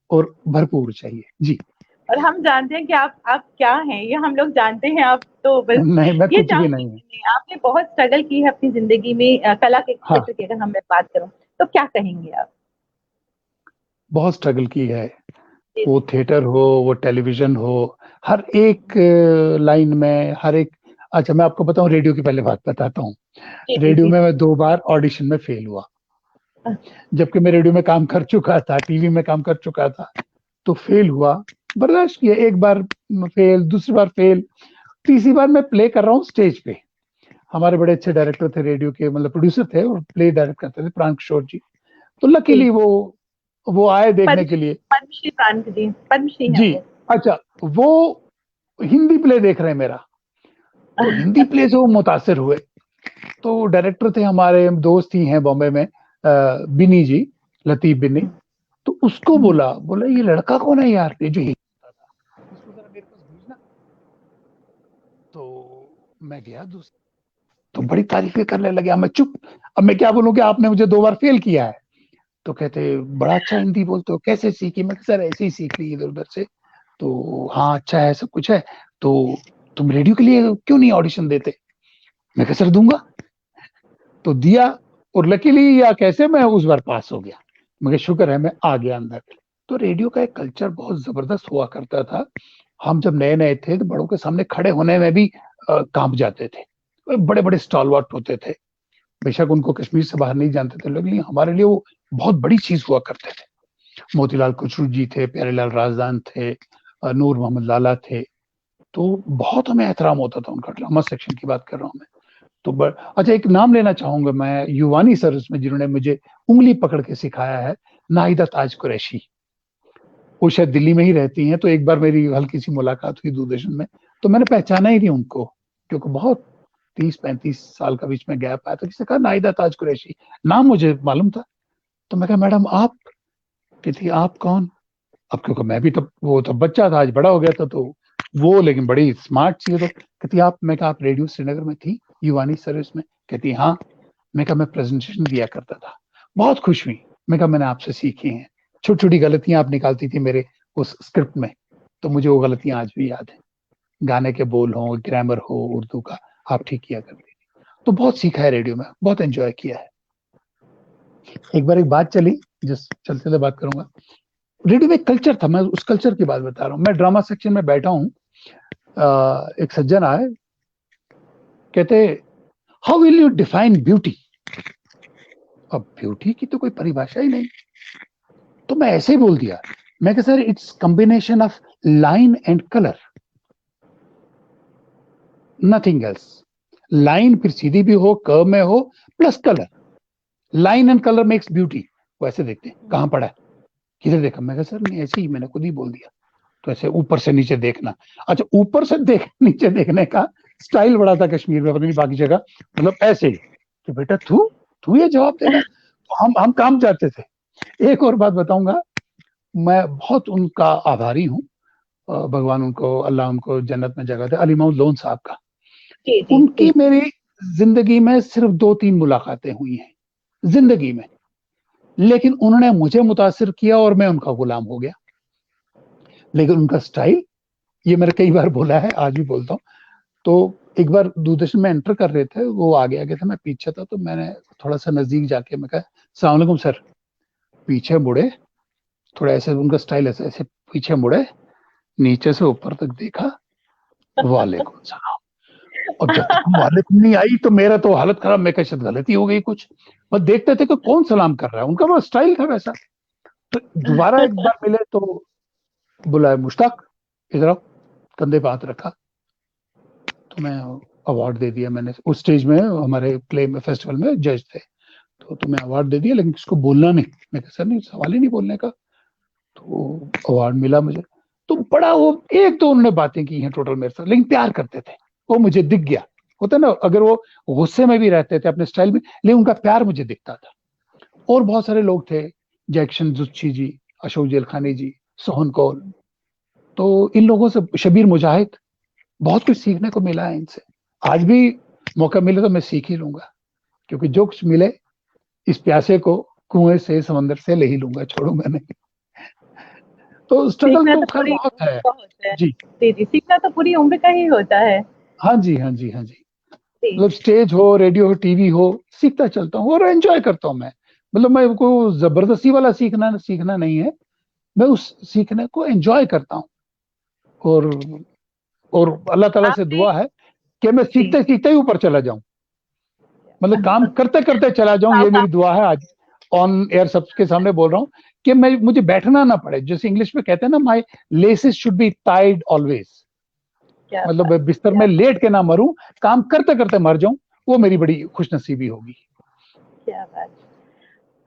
और भरपूर चाहिए जी। और हम जानते हैं कि आप क्या हैं, ये हम लोग जानते हैं। आप तो बस नहीं, मैं ये कुछ भी चाहूंगी नहीं हूँ। कि आपने बहुत स्ट्रगल की है अपनी जिंदगी में, कला के हाँ, क्षेत्र की अगर हम मैं बात करूं तो क्या कहेंगे आप? बहुत स्ट्रगल की है। जी वो जी थिएटर हो, वो टेलीविजन हो, हर एक लाइन में, हर एक। अच्छा, मैं आपको बताऊं, रेडियो की पहले बात बताता हूँ। जी जी रेडियो जी। में मैं 2 बार ऑडिशन में फेल हुआ, जबकि मैं रेडियो में काम कर चुका था, टीवी में काम कर चुका था। तो फेल हुआ, बर्दाश्त किया। एक बार फेल, दूसरी बार फेल, तीसरी बार मैं प्ले कर रहा हूँ स्टेज पे। हमारे बड़े अच्छे डायरेक्टर थे रेडियो के, मतलब प्रोड्यूसर थे और प्ले डायरेक्ट करते थे, प्राण किशोर जी। तो जी। लकीली वो आए देखने के पद्म लिए। पद्मश्री प्रांत जी, पद्मश्री हैं जी। वो। अच्छा, वो हिंदी प्ले देख रहे हैं मेरा, तो हिंदी प्ले से वो मुतासिर हुए। तो डायरेक्टर थे हमारे, दोस्त ही हैं बॉम्बे में, बिनी जी, लतीफ बिनी। तो उसको बोला बोला ये लड़का कौन है यार, ये जो हिंदी था, इसको जरा मेरे पास भेजना। तो मैं गया दूसरा, तो बड़ी तारीफें करने लगे। मैं चुप। अब मैं क्या बोलूं कि आपने मुझे 2 बार फेल किया है। तो कहते बड़ा अच्छा हिंदी बोलते हो, कैसे सीखी? मैं सर ऐसे ही सीख ली इधर उधर से। तो हाँ, अच्छा है, सब कुछ है। तो तुम रेडियो के लिए क्यों नहीं ऑडिशन देते? मैं कहा सर दूंगा। तो दिया, और लकीली या कैसे मैं उस बार पास हो गया। मुझे शुक्र है मैं आ गया अंदर। तो रेडियो का एक कल्चर बहुत जबरदस्त हुआ करता था। हम जब नए नए थे तो बड़ों के सामने खड़े होने में भी कांप जाते थे। बड़े बड़े स्टॉलवर्ट होते थे, बेशक उनको कश्मीर से बाहर नहीं जानते थे, लेकिन हमारे लिए वो बहुत बड़ी चीज हुआ करते थे। मोतीलाल खुसरो जी थे, प्यारेलाल राजदान थे, नूर मोहम्मद लाला थे। तो बहुत हमें एहतराम होता था उनका। ड्रामा सेक्शन की बात कर रहा हूँ मैं। तो अच्छा, एक नाम लेना चाहूंगा मैं, युवानी सर उसमें, जिन्होंने मुझे उंगली पकड़ के सिखाया है, नाहिदा ताज कुरैशी। वो शायद दिल्ली में ही रहती हैं। तो एक बार मेरी हल्की सी मुलाकात हुई दूरदर्शन में, तो मैंने पहचाना ही नहीं उनको, क्योंकि बहुत 30-35 साल का बीच में गैप आया। तो किसी ने कहा नाहिदा ताज कुरैशी, नाम मुझे मालूम था। तो मैं कहा मैडम आप? कहती आप कौन? अब क्योंकि मैं भी तब, वो तो बच्चा था, आज बड़ा हो गया था। तो वो लेकिन बड़ी स्मार्ट थी। तो कहती आप, मैं कहा आप रेडियो श्रीनगर में थी, युवानी सर्विस में? कहती हाँ। मैं कहा मैं प्रेजेंटेशन दिया करता था। बहुत खुश हुई। मैं कहा मैंने आपसे सीखी हैं, छोटी छोटी गलतियां आप निकालती थी मेरे उस स्क्रिप्ट में, तो मुझे वो गलतियां आज भी याद है। गाने के बोल हो, ग्रामर हो उर्दू का, आप ठीक किया करती थी। तो बहुत सीखा है रेडियो में, बहुत एंजॉय किया है। एक बार एक बात चली, जिस चलते चलते बात करूंगा। रेडियो में एक कल्चर था, मैं उस कल्चर की बात बता रहा हूँ। मैं ड्रामा सेक्शन में बैठा हूँ, एक सज्जन आए, कहते how will you define beauty? अब ब्यूटी की तो कोई परिभाषा ही नहीं। तो मैं ऐसे ही बोल दिया, मैं कहा sir it's combination of line and colour, nothing else. Line फिर सीधी भी हो, कर्व में हो, plus colour. Line and colour makes beauty. वो ऐसे देखते हैं, कहाँ पढ़ा है, किधर देखा? मैं कहा सर नहीं, ऐसे ही मैंने खुद ही बोल दिया। तो ऐसे ऊपर से नीचे देखना। अच्छा, ऊपर से नीचे देखने का स्टाइल बड़ा था कश्मीर में, पता नहीं बाकी जगह, मतलब ऐसे ही कि बेटा तू तू ये जवाब देना। तो हम काम जाते थे। एक और बात बताऊंगा, मैं बहुत उनका आभारी हूँ। भगवान उनको, अल्लाह उनको जन्नत में जगह दे, अली माउद लोन साहब का। जी जी उनकी जी। मेरी जिंदगी में सिर्फ 2-3 मुलाकातें हुई हैं जिंदगी में, लेकिन उन्होंने मुझे मुतासिर किया और मैं उनका गुलाम हो गया। लेकिन उनका स्टाइल, ये मैंने कई बार बोला है, आज भी बोलता हूँ, तो एक बार दूरदर्शन में एंटर कर रहे थे, वो आगे आगे था, मैं पीछे था, तो मैंने थोड़ा सा नजदीक जाके मैं कहा अस्सलाम वालेकुम सर। पीछे मुड़े, थोड़ा ऐसे उनका स्टाइल ऐसे ऐसे पीछे मुड़े, नीचे से ऊपर तक देखा, वालेकुम सलाम। और जब तक वालेकुम नहीं आई तो मेरा तो हालत खराब, मैं कहा शायद गलती हो गई कुछ। बस देखते थे कि कौन सलाम कर रहा है, उनका वो स्टाइल था वैसा। तो दोबारा एक बार मिले तो बुलाया, मुश्ताक इधर आओ, कंधे पे हाथ रखा, तो मैं अवार्ड दे दिया मैंने। उस स्टेज में हमारे प्ले में फेस्टिवल में जज थे, तो तुम्हें अवार्ड दे दिया, लेकिन किसको बोलना नहीं। मैं कहा सर नहीं, सवाल ही नहीं बोलने का। तो अवार्ड मिला मुझे। तो बड़ा वो एक तो उन्होंने बातें की हैं टोटल मेरे साथ, लेकिन प्यार करते थे, वो मुझे दिख गया। होता ना, अगर वो गुस्से में भी रहते थे अपने स्टाइल में, लेकिन उनका प्यार मुझे दिखता था। और बहुत सारे लोग थे, जैक्शन जुच्ची जी, अशोक जेलखानी जी, सोहन कौल। तो इन लोगों से, शबीर मुजाहिद, बहुत कुछ सीखने को मिला है इनसे। आज भी मौका मिले तो मैं सीख ही लूंगा, क्योंकि जो कुछ मिले इस प्यासे को कुएं से समंदर से ले ही लूंगा, छोड़ूंगा नहीं। तो स्ट्रगल सीखना तो तो खैर पूरी बहुत उम्र है। का होता है। जी जी जी, सीखना तो पूरी उम्र का ही होता है। हाँ जी, हाँ जी, हाँ जी। जी। मतलब स्टेज हो, रेडियो हो, टीवी हो, सीखता चलता हूँ और एंजॉय करता हूँ मैं। मतलब मैं को जबरदस्ती वाला सीखना सीखना नहीं है, मैं उस सीखने को एंजॉय करता हूँ। और और अल्लाह ताला से आपने। दुआ है कि मैं जी। सीखते सीखते ही ऊपर चला जाऊं, मतलब काम करते करते चला जाऊं, ये मेरी दुआ है। आज ऑन एयर सबके सामने बोल रहा हूँ कि मैं, मुझे बैठना ना पड़े। जैसे इंग्लिश में कहते हैं ना, my laces should be tied always. क्या मतलब बात, मैं बिस्तर क्या में बात, लेट के ना मरूं, काम करते करते मर जाऊं, वो मेरी बड़ी खुशनसीबी होगी। क्या बात।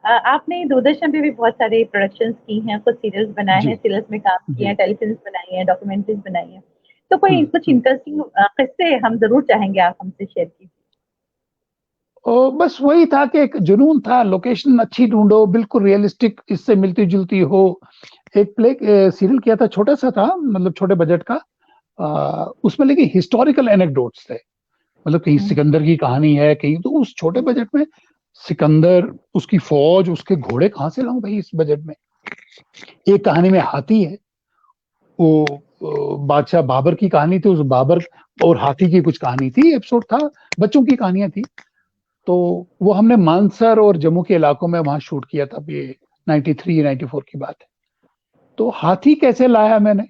आपने दूरदर्शन पे भी बहुत सारे प्रोडक्शंस की हैं, कुछ सीरियल्स बनाए जी हैं, सीरियल्स में काम किए जी। हैं, टेलीफिल्म्स बनाई हैं, डॉक्यूमेंट्रीज बनाई हैं। तो कोई हम्म कुछ हम्म। इंटरेस्टिंग किस्से हम जरूर चाहेंगे आप हमसे शेयर कीजिए। और बस वही था कि एक जुनून था, लोकेशन अच्छी ढूंढो, बिल्कुल रियलिस्टिक, इससे मिलती जुलती हो। एक प्ले सीरियल किया था, छोटा सा था, मतलब छोटे बजट का। उसमें लेकिन हिस्टोरिकल एनेक्डोट्स थे। मतलब कहीं सिकंदर की कहानी है, कहीं तो उस छोटे बजट में सिकंदर, उसकी फौज, उसके घोड़े कहाँ से लाऊं भाई इस बजट में। एक कहानी में हाथी है, वो बादशाह बाबर की कहानी थी, उस बाबर और हाथी की कुछ कहानी थी, एपिसोड था, बच्चों की कहानियां थी। तो वो हमने मानसर और जम्मू के इलाकों में वहां शूट किया था। ये 93 94 की बात है। तो हाथी कैसे लाया मैंने,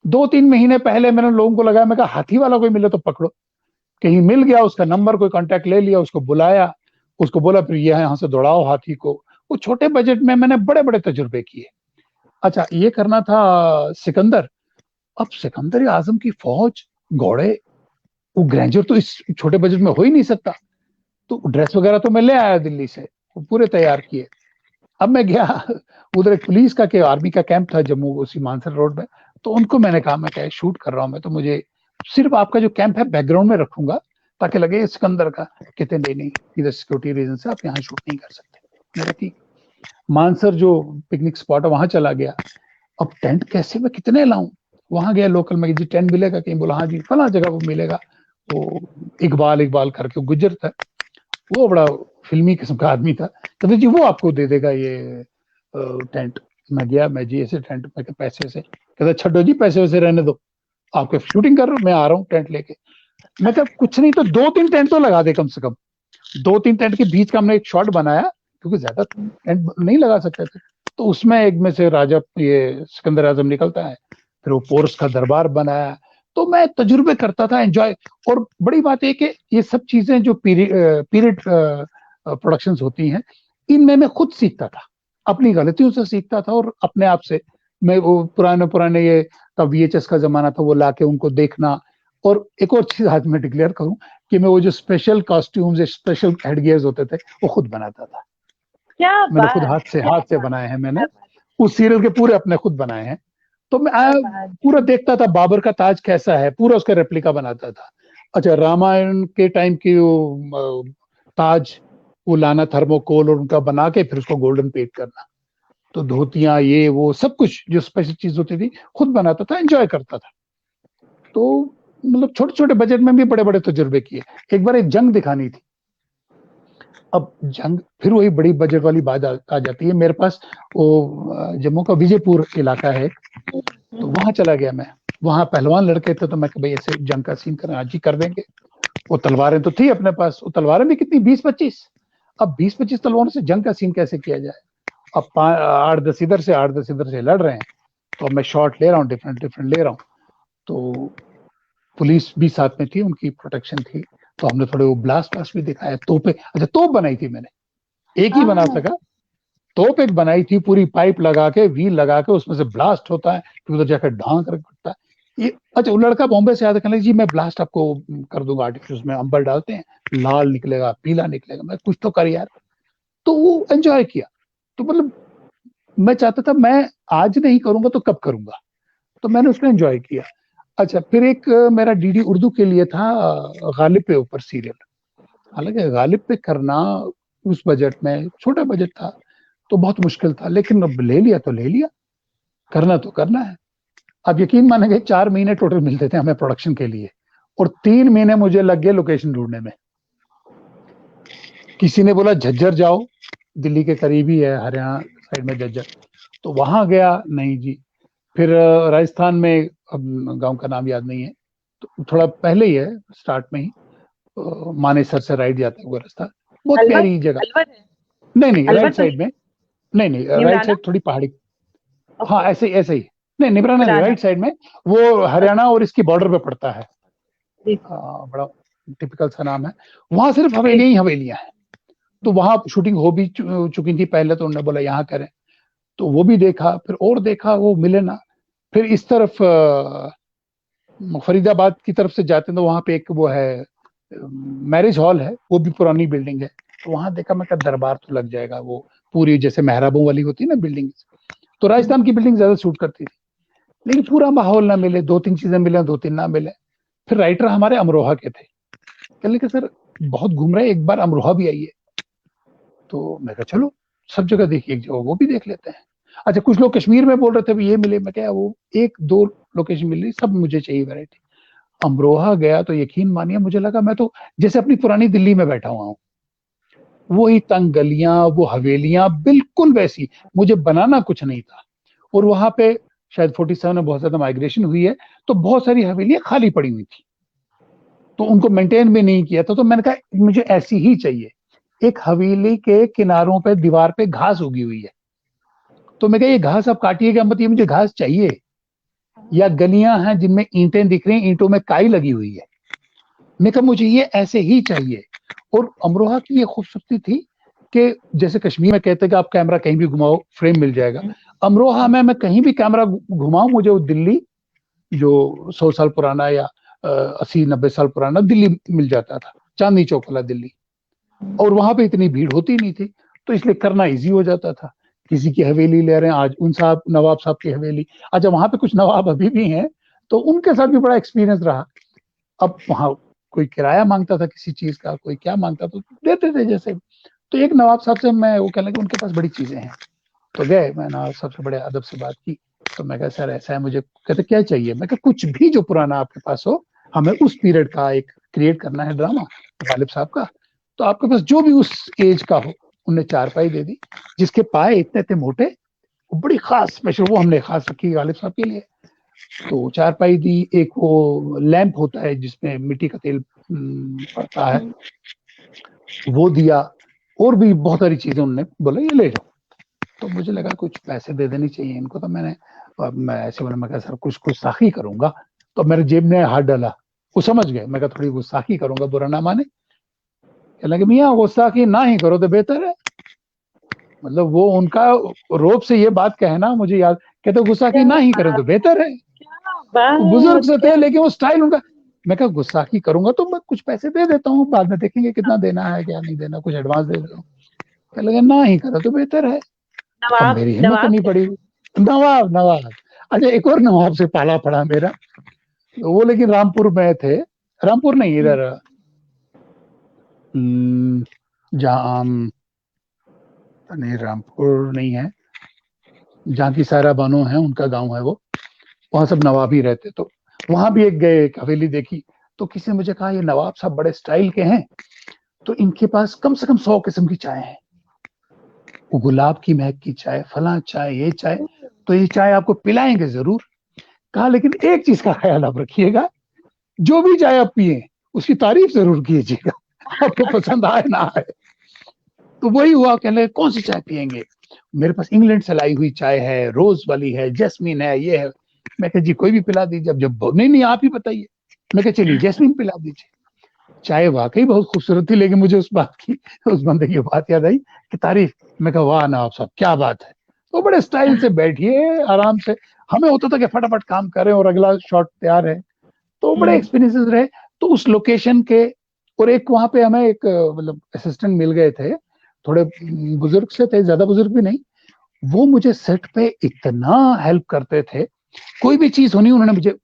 2-3 महीने पहले मैंने लोगों को लगाया, मैं कहा हाथी वाला कोई मिले तो पकड़ो। कहीं मिल गया, उसका नंबर, कोई कांटेक्ट ले लिया, उसको बुलाया, उसको बोला फिर ये यहाँ से दौड़ाओ हाथी को। वो छोटे बजट में मैंने बड़े बड़े तजुर्बे किए। अच्छा, ये करना था सिकंदर। अब सिकंदर आजम की फौज, घोड़े, वो ग्रेंजर तो इस छोटे बजट में हो ही नहीं सकता। तो ड्रेस वगैरह तो मैं ले आया दिल्ली से, वो पूरे तैयार किए। अब मैं गया उधर, एक पुलिस का के आर्मी का कैंप था जम्मू, उसी मानसर रोड में। तो उनको मैंने कहा, मैं क्या शूट कर रहा हूँ मैं, तो मुझे सिर्फ आपका जो कैंप है बैकग्राउंड में रखूंगा, ताकि लगे ये सिकंदर का। कहते नहीं नहीं, इधर सिक्योरिटी रीजन से आप यहाँ शूट नहीं कर सकते। मैंने ठीक। मानसर जो पिकनिक स्पॉट है वहां चला गया। अब टेंट कैसे मैं कितने लाऊं, वहां गया लोकल में, जी टेंट मिलेगा कहीं, बोला हाँ जी फला जगह वो मिलेगा। वो इकबाल इकबाल करके गुज्जर था, वो बड़ा फिल्मी किस्म का आदमी था, कहते जी वो आपको दे देगा ये टेंट। मैं गया, मैं जी ऐसे टेंट, मैं पैसे से, कहता छड्डो जी पैसे वैसे रहने दो, आपके शूटिंग कर रहा हूँ, मैं आ रहा हूँ टेंट लेके। मैं कहा कुछ नहीं तो 2-3 टेंट तो लगा दे कम से कम। 2-3 टेंट के बीच का हमने एक शॉट बनाया, क्योंकि ज्यादा टेंट नहीं लगा सकते थे। तो उसमें एक में से राजा, ये सिकंदर आजम निकलता है, फिर वो पोर्स का दरबार बनाया। तो मैं तजुर्बे करता था, एंजॉय। और बड़ी बात है कि ये सब चीजें जो पीरियड प्रोडक्शंस होती हैं, इनमें मैं खुद सीखता था, अपनी गलतियों से सीखता था, और अपने आप से मैं वो पुराने पुराने, ये तब VHS का जमाना था, वो लाके उनको देखना। और एक और चीज आज मैं डिक्लेयर करूं कि मैं वो जो स्पेशल कॉस्ट्यूम्स, स्पेशल हेडगियर्स होते थे, वो खुद बनाता था। क्या मैंने खुद बात, क्या हाथ से बात, बनाए हैं मैंने। क्या बात, उस सीरियल के पूरे अपने खुद बनाए हैं। तो मैं क्या बात। पूरा देखता था, बाबर का ताज कैसा है, पूरा उसका रेप्लिका बनाता था। अच्छा, रामायण के टाइम की वो ताज, वो लाना थर्मोकोल और उनका बना के फिर उसको गोल्डन पेंट करना। तो धोतियां, ये वो सब कुछ जो स्पेशल चीज होती थी, खुद बनाता था, एंजॉय करता था। तो मतलब छोटे छोटे बजट में भी बड़े बड़े तजुर्बे किए। एक बार एक जंग दिखानी थी। अब जंग, फिर वही बड़ी बजट वाली बात आ जाती है। मेरे पास वो जम्मू का विजयपुर इलाका है, तो वहां चला गया मैं। वहां पहलवान लड़के थे, तो मैं भाई ऐसे जंग का सीन करें, आज ही कर देंगे। वो तलवारें तो थी अपने पास, वो तलवारें भी कितनी, 20-25। अब 20-25 तलवारों से जंग का सीन कैसे किया जाए? अब 8-10 इधर से 8-10 इधर से लड़ रहे हैं, तो अब मैं शॉट ले रहा हूँ, डिफरेंट डिफरेंट ले रहा हूँ। तो पुलिस भी साथ में थी, उनकी प्रोटेक्शन थी, तो हमने थोड़े वो ब्लास्ट ब्लास्ट भी दिखाया। तोपें, अच्छा तोप बनाई थी मैंने, एक ही बना हाँ। सका। तोप एक बनाई थी, पूरी पाइप लगा के, व्हील लगा के, उसमें से ब्लास्ट होता है, फिर उधर जाकर ढांक रख पड़ता है। ये अच्छा, वो लड़का बॉम्बे से आया था, कहने लगा, जी मैं ब्लास्ट आपको कर दूंगा आर्टिफिशियल, उसमें अंबर डालते हैं, लाल निकलेगा, पीला निकलेगा। मैं कुछ तो कर यार। तो वो एंजॉय किया। तो मतलब मैं चाहता था, मैं आज नहीं करूंगा तो कब करूंगा, तो मैंने उसको एंजॉय किया। अच्छा, फिर एक मेरा डीडी उर्दू के लिए था, गालिब पे ऊपर सीरियल। हालांकि गालिब पे करना उस बजट में, छोटा बजट था, तो बहुत मुश्किल था, लेकिन अब ले लिया तो ले लिया, करना तो करना है। अब यकीन मानेंगे, 4 महीने टोटल मिलते थे हमें प्रोडक्शन के लिए, और 3 महीने मुझे लग गए लोकेशन ढूंढने में। किसी ने बोला झज्जर जाओ, दिल्ली के करीब ही है, हरियाणा साइड में झज्जर, तो वहां गया, नहीं जी। फिर राजस्थान में, अब गांव का नाम याद नहीं है, तो थोड़ा पहले ही है, स्टार्ट में ही, मानेसर से राइट जाता है वो रास्ता, बहुत अलवर। प्यारी जगह। अलवर है। नहीं नहीं, अलवर राइट तो नहीं। साइड में। नहीं नहीं, राइट निमराना। साइड थोड़ी पहाड़ी। हाँ, ओके। ऐसे ही ऐसे ही। नहीं, निबराना नहीं, निमराना। राइट साइड में। वो हरियाणा और इसकी बॉर्डर पे पड़ता है। जी। बड़ा टिपिकल सा नाम है। वहां सिर्फ जी। हवेलियां ही हवेलियां हैं। तो वहां शूटिंग हो भी चुकी थी पहले, तो उन्होंने बोला यहाँ करें, तो वो भी देखा, फिर और देखा, वो मिले ना। फिर इस तरफ फरीदाबाद की तरफ से जाते हैं, तो वहां पे एक वो है, मैरिज हॉल है, वो भी पुरानी बिल्डिंग है। तो वहां देखा, मैं कहा दरबार तो लग जाएगा, वो पूरी जैसे मेहराबों वाली होती है ना बिल्डिंग। तो राजस्थान की बिल्डिंग ज्यादा सूट करती थी, लेकिन पूरा माहौल ना मिले, 2-3 चीजें मिले, 2-3 ना मिले। फिर राइटर हमारे अमरोहा के थे, कहने लगे सर बहुत घूम रहे हैं, एक बार अमरोहा भी आइए। तो मैं कहा चलो, सब जगह देखिए, एक जगह वो भी देख लेते हैं। अच्छा, कुछ लोग कश्मीर में बोल रहे थे भी ये मिले, मैं क्या, वो 1-2 लोकेशन मिल रही, सब मुझे चाहिए वैरायटी। अमरोहा गया तो यकीन मानिए, मुझे लगा मैं तो जैसे अपनी पुरानी दिल्ली में बैठा हुआ हूँ। वही तंग गलियां, वो हवेलियां बिल्कुल वैसी, मुझे बनाना कुछ नहीं था। और वहां पे शायद 47 में बहुत ज्यादा माइग्रेशन हुई है, तो बहुत सारी हवेलियां खाली पड़ी हुई थी, तो उनको मेंटेन भी नहीं किया था। तो मैंने कहा मुझे ऐसी ही चाहिए। एक हवेली के किनारों पे दीवार पे घास उगी हुई है, तो मैं कहा ये घास आप काटिएगा मत, ये मुझे घास चाहिए। या गलियां हैं जिनमें ईंटें दिख रही हैं, ईंटों में काई लगी हुई है, मैं कहा मुझे ये ऐसे ही चाहिए। और अमरोहा की ये खूबसूरती थी कि जैसे कश्मीर में कहते हैं कि आप कैमरा कहीं भी घुमाओ फ्रेम मिल जाएगा, अमरोहा में मैं कहीं भी कैमरा घुमाऊं, मुझे वो दिल्ली जो 100 साल पुराना या 80-90 साल पुराना दिल्ली मिल जाता था, चांदनी चौक वाला दिल्ली। और वहां पे इतनी भीड़ होती नहीं थी, तो इसलिए करना इजी हो जाता था। किसी की हवेली ले रहे हैं, आज उन साहब नवाब साहब की हवेली, अच्छा वहां पे कुछ नवाब अभी भी हैं, तो उनके साथ भी बड़ा एक्सपीरियंस रहा। अब वहां कोई किराया मांगता था किसी चीज का, कोई क्या मांगता तो देते थे जैसे। तो एक नवाब साहब से मैं वो कहने लगा, उनके पास बड़ी चीजें हैं। तो गए, मैं नवाब साहब से बड़े अदब से बात की। तो मैं कहा सर ऐसा है, मुझे कहते क्या चाहिए, मैं कहा कुछ भी जो पुराना आपके पास हो, हमें उस पीरियड का एक क्रिएट करना है ड्रामा गालिब साहब का। तो आपके पास जो भी उस एज का हो। उनने चारपाई दे दी, जिसके पाए इतने इतने मोटे, वो बड़ी खास स्पेशल, वो हमने खास रखी गालिब साहब के लिए। तो चारपाई दी, एक वो लैंप होता है जिसमें मिट्टी का तेल पड़ता है, वो दिया। और भी बहुत सारी चीजें उन्होंने बोला ये ले जाओ। तो मुझे लगा कुछ पैसे दे देनी चाहिए इनको, तो मैंने, मैं ऐसे बोला, मैं कहा सर कुछ गुस्ताखी करूंगा। तो मेरे जेब में हाथ डाला, वो समझ गए, मैं कहा थोड़ी गुस्ताखी करूंगा, बुरा ना माने। कहने लगे मियाँ गुस्ताखी ना ही करो तो बेहतर है। मतलब वो उनका रोब से ये बात कहना मुझे याद, कहते गुस्ताखी क्या ना ही करो बात। तो बेहतर है। क्या वो बुजुर्ग बात। से क्या। थे, लेकिन वो स्टाइल उनका। मैं कहा गुस्ताखी करूंगा तो मैं कुछ पैसे दे देता हूँ, बाद में देखेंगे कितना देना है क्या नहीं देना, कुछ एडवांस दे देता हूँ। कह लगे ना ही करो तो बेहतर है। अब नवाब मेरी हिम्मत नवाब नहीं थे। पड़ी। नवाब नवाब। अच्छा, एक और नवाब से पाला पड़ा मेरा, वो लेकिन रामपुर में थे। रामपुर नहीं, इधर जहाँ नहीं, रामपुर नहीं है, जहाँ की सारा बानो है उनका गांव है वो, वहां सब नवाब ही रहते। तो वहां भी एक गए, एक हवेली देखी। तो किसी ने मुझे कहा ये नवाब साहब बड़े स्टाइल के हैं, तो इनके पास कम से कम 100 किस्म की चाय है। वो गुलाब की महक की चाय, फला चाय, ये चाय, तो ये चाय आपको पिलाएंगे जरूर। कहा लेकिन एक चीज का ख्याल आप रखिएगा, जो भी चाय आप पिए उसकी तारीफ जरूर कीजिएगा, आपको पसंद आए ना आए। तो वही हुआ, कहने लगे कौन सी चाय पियेंगे, मेरे पास इंग्लैंड से लाई हुई चाय है, रोज वाली है, जैस्मिन है, ये है। मैं कहा जी कोई भी पिला दीजिए। अब जब नहीं नहीं आप ही बताइए, मैं कहा चलिए जैस्मिन पिला दीजिए। चाय वाकई बहुत खूबसूरत थी, लेकिन मुझे उस बात की, उस बंदे की बात याद आई कि तारीफ। मैं कहा वाह नवाब साहब क्या बात है। तो बड़े स्टाइल से बैठिए आराम से, हमें होता था कि फटाफट काम करें और अगला शॉट तैयार है। तो बड़े एक्सपीरियंसेस रहे। तो उस लोकेशन के, और एक वहां पे हमें एक मतलब असिस्टेंट मिल गए थे, थोड़े बुजुर्ग से थे, ज्यादा बुजुर्ग भी नहीं। वो मुझे सेट पे इतना हेल्प करते थे, कोई भी चीज होनी उन्होंने मुझे,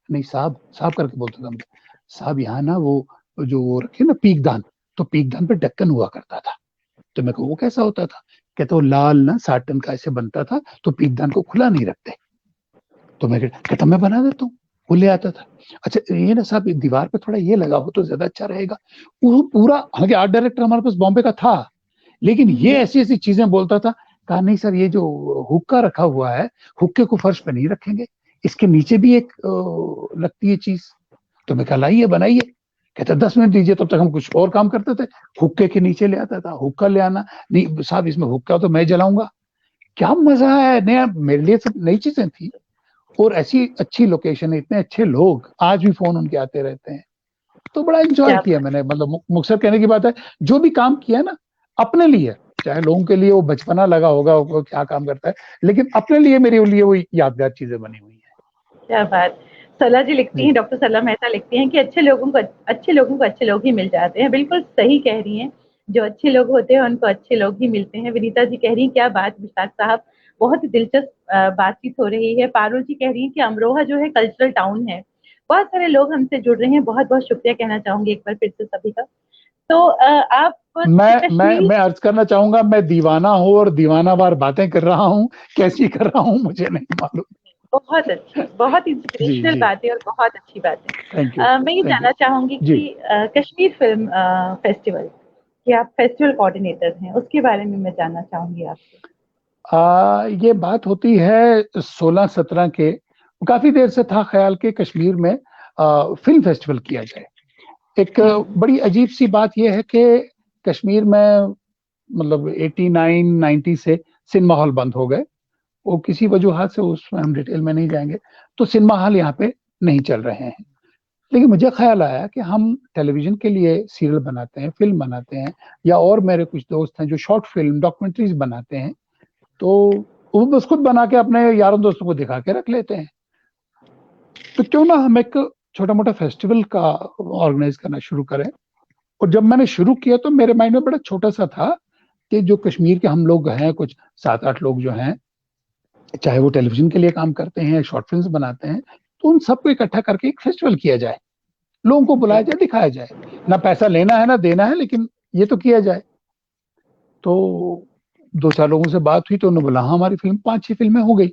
नहीं साहब साहब करके बोलता था मुझे, साहब यहाँ ना वो जो वो रखे ना पीकदान, तो पीकदान पे ढक्कन हुआ करता था। तो मैं कहूँ वो कैसा होता था, कहते वो लाल ना साटन का ऐसे बनता था, तो पीकदान को खुला नहीं रखते। तो मैं कहता मैं बना देता हूँ, वो ले आता था। अच्छा ये ना साहब दीवार पे थोड़ा ये लगा हो तो ज्यादा अच्छा रहेगा। वो पूरा, हालांकि आर्ट डायरेक्टर हमारे पास बॉम्बे का था, लेकिन ये ऐसी ऐसी चीजें बोलता था। कहा नहीं सर ये जो हुक्का रखा हुआ है, हुक्के को फर्श पे नहीं रखेंगे, इसके नीचे भी एक लगती है चीज। तो मैं कहा लाइए बनाइए। कहता 10 मिनट दीजिए, तब तक हम कुछ और काम करते थे। हुक्के के नीचे ले आता था, हुक्का ले आना, नहीं साहब इसमें हुक्का तो मैं जलाऊंगा। क्या मजा है, नया मेरे लिए सब नई चीजें थी। और ऐसी अच्छी लोकेशन है, इतने अच्छे लोग, आज भी फोन उनके आते रहते हैं। तो बड़ा एंजॉय क्या किया मैंने, मतलब मुक्तसर कहने की बात है, जो भी काम किया ना अपने लिए, चाहे लोगों के लिए वो बचपना लगा होगा वो क्या काम करता है, लेकिन अपने लिए मेरे लिए वो यादगार चीजें बनी हुई है। क्या बात। सलाह जी लिखती जी हैं, डॉक्टर सलाह मेहता लिखती हैं कि अच्छे लोग ही मिल जाते हैं। बिल्कुल सही कह रही हैं, जो अच्छे लोग होते हैं उनको अच्छे लोग ही मिलते हैं। विनीता जी कह रही हैं क्या बात विशाख साहब, बहुत ही दिलचस्प बातचीत हो रही है। पारुल जी कह रही हैं कि अमरोहा जो है कल्चरल टाउन है। बहुत सारे लोग हमसे जुड़ रहे हैं, बहुत बहुत शुक्रिया कहना चाहूंगी एक बार फिर से सभी का। तो आप मैं कश्मीर, अर्ज करना चाहूंगा, मैं दीवाना हूँ और दीवाना वार बातें कर रहा हूँ, कैसी कर रहा हूँ मुझे नहीं मालूम। बहुत अच्छी, बहुत जी इंस्पिरेशनल जी, बातें और बहुत अच्छी बातें। थैंक यू मैं ये थैंक यू। जानना चाहूंगी जी कि कश्मीर फिल्म फेस्टिवल कि आप फेस्टिवल कोऑर्डिनेटर हैं, उसके बारे में मैं जानना चाहूंगी आपसे। ये बात होती है 16-17 के, काफी देर से था ख्याल के कश्मीर में फिल्म फेस्टिवल किया जाए। एक बड़ी अजीब सी बात यह है कि कश्मीर में मतलब 89-90 से सिनेमा हॉल बंद हो गए, वो किसी वजूहत से, उसमें हम डिटेल में नहीं जाएंगे। तो सिनेमा हॉल यहाँ पे नहीं चल रहे हैं। लेकिन मुझे ख्याल आया कि हम टेलीविजन के लिए सीरियल बनाते हैं, फिल्म बनाते हैं, या और मेरे कुछ दोस्त हैं जो शॉर्ट फिल्म डॉक्यूमेंट्रीज बनाते हैं, तो वो बस खुद बना के अपने यारों दोस्तों को दिखा के रख लेते हैं। तो क्यों ना हम एक छोटा मोटा फेस्टिवल का ऑर्गेनाइज करना शुरू करें। और जब मैंने शुरू किया तो मेरे माइंड में बड़ा छोटा सा था कि जो कश्मीर के हम लोग हैं, कुछ 7-8 लोग जो हैं, चाहे वो टेलीविजन के लिए काम करते हैं, शॉर्ट फिल्म्स बनाते हैं, तो उन सबको इकट्ठा करके एक फेस्टिवल किया जाए, लोगों को बुलाया जाए, दिखाया जाए। ना पैसा लेना है ना देना है, लेकिन ये तो किया जाए। तो 2-4 लोगों से बात हुई तो उन्होंने बोला हाँ हमारी फिल्म 5-6 फिल्में हो गई।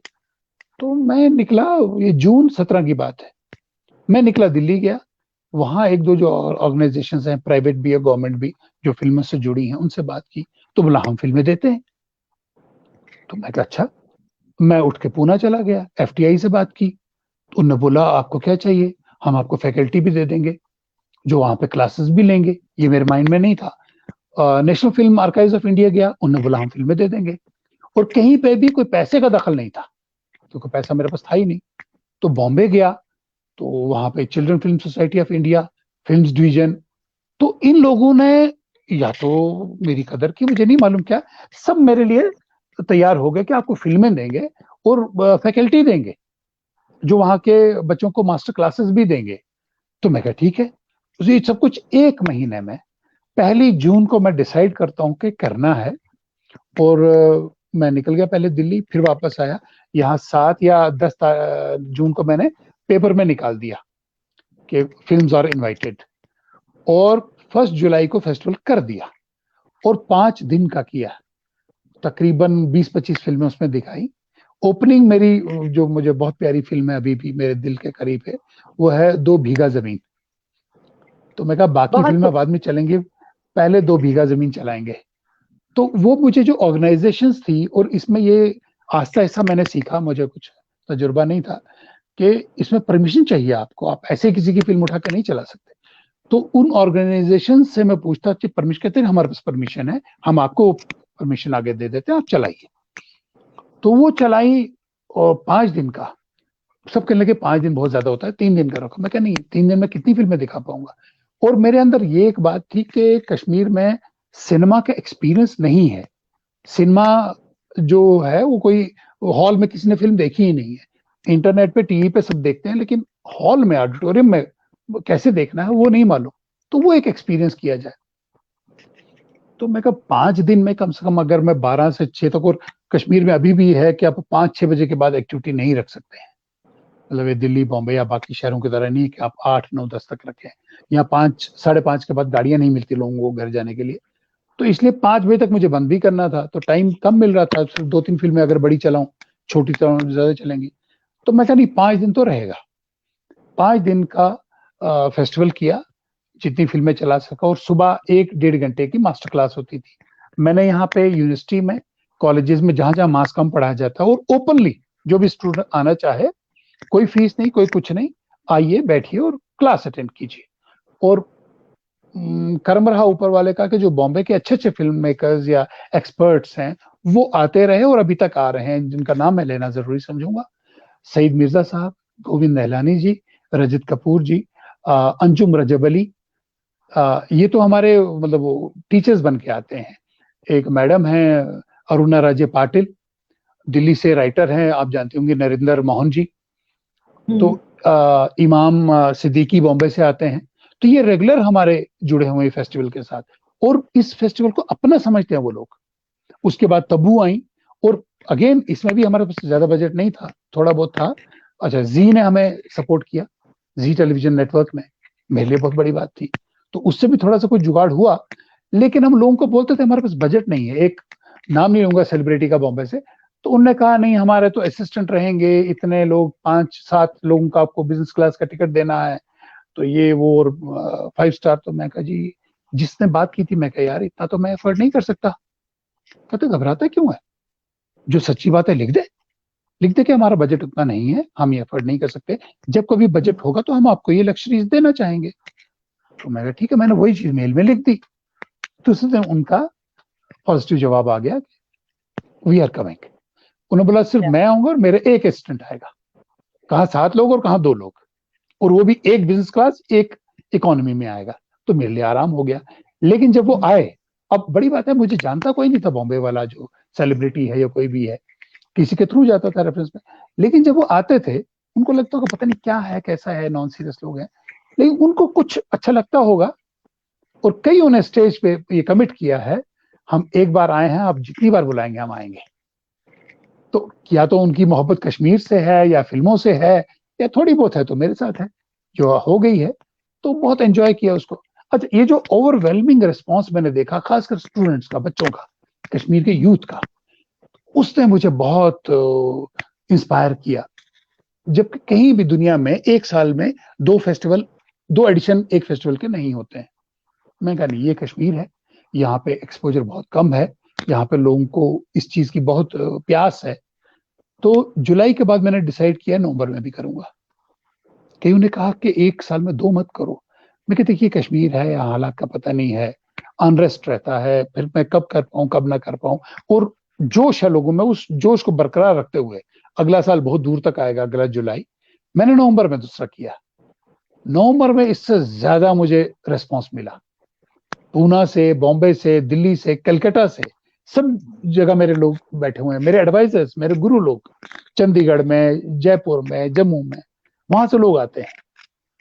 तो मैं निकला, ये जून 17 की बात है, मैं निकला दिल्ली गया। वहां एक दो जो ऑर्गेनाइजेशन हैं, प्राइवेट भी है गवर्नमेंट भी, जो फिल्मों से जुड़ी हैं, उनसे बात की। तो बोला हम फिल्में देते हैं। तो मैं कहा अच्छा। मैं उठ के पूना चला गया, एफटीआई से बात की। तो उन्होंने बोला आपको क्या चाहिए, हम आपको फैकल्टी भी दे देंगे जो वहां पे क्लासेस भी लेंगे। ये मेरे माइंड में नहीं था। National film archives of India गया, उन्होंने बोला हम फिल्में दे देंगे। और कहीं पे भी कोई पैसे का दखल नहीं था, क्योंकि पैसा मेरे पास था ही नहीं। तो बॉम्बे गया, तो वहां पे children film society of India, films division, तो इन लोगों ने या तो मेरी कदर की, मुझे नहीं मालूम क्या, सब मेरे लिए तैयार हो गए कि आपको फिल्में देंगे और फैकल्टी देंगे, जो वहां के बच्चों को मास्टर क्लासेस भी देंगे। तो मैं कहा ठीक है। तो ये सब कुछ एक महीने में, 1 जून को मैं डिसाइड करता हूँ कि करना है। और मैं निकल गया पहले दिल्ली, फिर वापस आया। यहाँ 7 या 10 जून को मैंने पेपर में निकाल दिया कि फिल्म्स आर इनवाइटेड, और 1 जुलाई को फेस्टिवल कर दिया। और 5 दिन का किया, तकरीबन 20-25 फिल्में उसमें दिखाई। ओपनिंग मेरी, जो मुझे बहुत प्यारी फिल्म है, अभी भी मेरे दिल के करीब है, वो है 2 बीघा जमीन। तो मैं कहा बाकी बहुत फिल्में बाद में चलेंगे, पहले 2 बीघा जमीन चलाएंगे। तो वो मुझे जो ऑर्गेनाइजेशंस थी, और इसमें ये आहिस्ता आहिस्ता मैंने सीखा, मुझे कुछ तजुर्बा नहीं था, कि इसमें परमिशन चाहिए आपको, आप ऐसे किसी की फिल्म उठा के नहीं चला सकते। तो उन ऑर्गेनाइजेशन से मैं पूछता कि परमिशन, कहते हैं हमारे पास परमिशन है, हम आपको परमिशन आगे दे देते हैं, आप चलाइए। तो वो चलाई, और 5 दिन का, सब कहने लगे 5 दिन बहुत ज्यादा होता है, 3 दिन का रखो। मैं कहा नहीं, 3 दिन में कितनी फिल्में दिखा पाऊंगा। और मेरे अंदर ये एक बात थी कि कश्मीर में सिनेमा का एक्सपीरियंस नहीं है। सिनेमा जो है वो कोई हॉल में किसी ने फिल्म देखी ही नहीं है, इंटरनेट पे टीवी पे सब देखते हैं, लेकिन हॉल में ऑडिटोरियम में कैसे देखना है वो नहीं मालूम। तो वो एक एक्सपीरियंस किया जाए। तो मैं कहा 5 दिन में कम से कम अगर मैं 12 से 6 तक, और कश्मीर में अभी भी है कि आप 5-6 बजे के बाद एक्टिविटी नहीं रख सकते हैं। मतलब ये दिल्ली बॉम्बे या बाकी शहरों की तरह नहीं है कि आप 8-9-10 तक रखें। यहाँ 5 साढ़े 5 के बाद गाड़ियां नहीं मिलती लोगों को घर जाने के लिए। तो इसलिए 5 बजे तक मुझे बंद भी करना था, तो टाइम कम मिल रहा था। सिर्फ 2-3 फिल्में अगर बड़ी चलाऊं, छोटी चलाऊं ज्यादा चलेंगी। तो मैं कहा नहीं, 5 दिन तो रहेगा। 5 दिन का फेस्टिवल किया, जितनी फिल्में चला सका। और सुबह 1-1.5 घंटे की मास्टर क्लास होती थी। मैंने यहाँ पे यूनिवर्सिटी में, कॉलेजेस में, जहां जहां मास कम पढ़ाया जाता है, और ओपनली जो भी स्टूडेंट आना चाहे, कोई फीस नहीं, कोई कुछ नहीं, आइए बैठिए और क्लास अटेंड कीजिए। और कर्म रहा ऊपर वाले का कि जो बॉम्बे के अच्छे अच्छे फिल्म मेकर्स या एक्सपर्ट्स हैं वो आते रहे और अभी तक आ रहे हैं, जिनका नाम मैं लेना जरूरी समझूंगा। सईद मिर्जा साहब, गोविंद नहलानी जी, रजत कपूर जी, अंजुम रजब अली, ये तो हमारे मतलब वो टीचर्स बन के आते हैं। एक मैडम है अरुणा राजे पाटिल, दिल्ली से राइटर हैं, आप जानते होंगे, नरेंद्र मोहन जी। तो इमाम सिद्दीकी बॉम्बे से आते हैं। तो ये रेगुलर हमारे जुड़े हुए फेस्टिवल के साथ, और इस फेस्टिवल को अपना समझते हैं वो लोग। उसके बाद तब्बू आई, और अगेन इसमें भी हमारे पास ज्यादा बजट नहीं था, थोड़ा बहुत था। अच्छा, जी ने हमें सपोर्ट किया, जी टेलीविजन नेटवर्क ने, मेरे लिए बहुत बड़ी बात थी। तो उससे भी थोड़ा सा कुछ जुगाड़ हुआ। लेकिन हम लोगों को बोलते थे हमारे पास बजट नहीं है। एक नाम नहीं लूंगा सेलिब्रिटी का बॉम्बे से, तो उनने कहा नहीं, हमारे तो असिस्टेंट रहेंगे, इतने लोग, 5-7 लोगों का आपको बिजनेस क्लास का टिकट देना है, तो ये वो, और 5 स्टार। तो मैं कहा जी, जिसने बात की थी, मैं कहा यार इतना तो मैं एफर्ट नहीं कर सकता। कहते घबराता क्यों है, जो सच्ची बात है लिख दे। लिख दे कि हमारा बजट उतना नहीं है, हम ये एफर्ट नहीं कर सकते, जब कभी बजट होगा तो हम आपको ये लग्जरीज देना चाहेंगे। तो मैं कहा ठीक है, मैंने वही चीज मेल में लिख दी। तो उस दिन उनका पॉजिटिव जवाब आ गया, वी आर कमिंग। उन्होंने बोला सिर्फ मैं आऊंगा और मेरे एक असिस्टेंट आएगा। कहाँ 7 लोग और कहाँ 2 लोग, और वो भी एक बिजनेस क्लास, एक इकोनॉमी में आएगा। तो मेरे लिए आराम हो गया। लेकिन जब वो आए, अब बड़ी बात है, मुझे जानता कोई नहीं था बॉम्बे वाला जो सेलिब्रिटी है या कोई भी है, किसी के थ्रू जाता था रेफरेंस में। लेकिन जब वो आते थे, उनको लगता होगा पता नहीं क्या है, कैसा है, नॉन सीरियस लोग हैं, लेकिन उनको कुछ अच्छा लगता होगा। और कई उन्हें स्टेज पे ये कमिट किया है, हम एक बार आए हैं, आप जितनी बार बुलाएंगे हम आएंगे। तो या तो उनकी मोहब्बत कश्मीर से है, या फिल्मों से है, या थोड़ी बहुत है तो मेरे साथ है, जो हो गई है। तो बहुत एंजॉय किया उसको। अच्छा, ये जो ओवरवेलमिंग रिस्पॉन्स मैंने देखा, खासकर स्टूडेंट्स का, बच्चों का, कश्मीर के यूथ का, उसने मुझे बहुत इंस्पायर किया। जबकि कहीं भी दुनिया में एक साल में 2 फेस्टिवल, 2 एडिशन एक फेस्टिवल के नहीं होते हैं। मैं कहा नहीं, ये कश्मीर है, यहाँ पे एक्सपोजर बहुत कम है, यहाँ पे लोगों को इस चीज की बहुत प्यास है। तो जुलाई के बाद मैंने डिसाइड किया नवंबर में भी करूंगा। कई उन्हें कहा कि एक साल में 2 मत करो। मैं कहते देखिए कश्मीर है, यहाँ हालात का पता नहीं है, अनरेस्ट रहता है, फिर मैं कब कर पाऊं कब ना कर पाऊं। और जोश है लोगों में, उस जोश को बरकरार रखते हुए अगला साल बहुत दूर तक आएगा, अगला जुलाई। मैंने नवंबर में दूसरा किया। नवंबर में इससे ज्यादा मुझे रिस्पॉन्स मिला, पूना से, बॉम्बे से, दिल्ली से, कलकत्ता से, सब जगह मेरे लोग बैठे हुए हैं, मेरे एडवाइजर्स, मेरे गुरु लोग, चंडीगढ़ में, जयपुर में, जम्मू में, वहां से लोग आते हैं।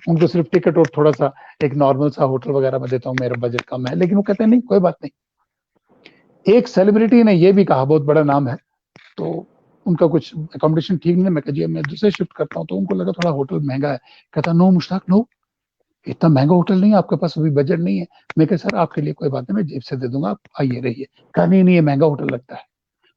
उनको सिर्फ टिकट और थोड़ा सा एक नॉर्मल सा होटल वगैरह में देता हूँ, मेरा बजट कम है, लेकिन वो कहते हैं नहीं कोई बात नहीं। एक सेलिब्रिटी ने ये भी कहा, बहुत बड़ा नाम है, तो उनका कुछ अकोमोडेशन ठीक नहीं, मैं कहा जी मैं दूसरे शिफ्ट करता हूँ। तो उनको लगा थोड़ा होटल महंगा है। कहता नो मुश्ताक नो, इतना महंगा होटल नहीं है, आपके पास अभी बजट नहीं है। मैं कहा सर आपके लिए कोई बात नहीं, मैं जेब से दे दूंगा, आप आइए रहिए। कहा नहीं नहीं, ये महंगा होटल लगता है।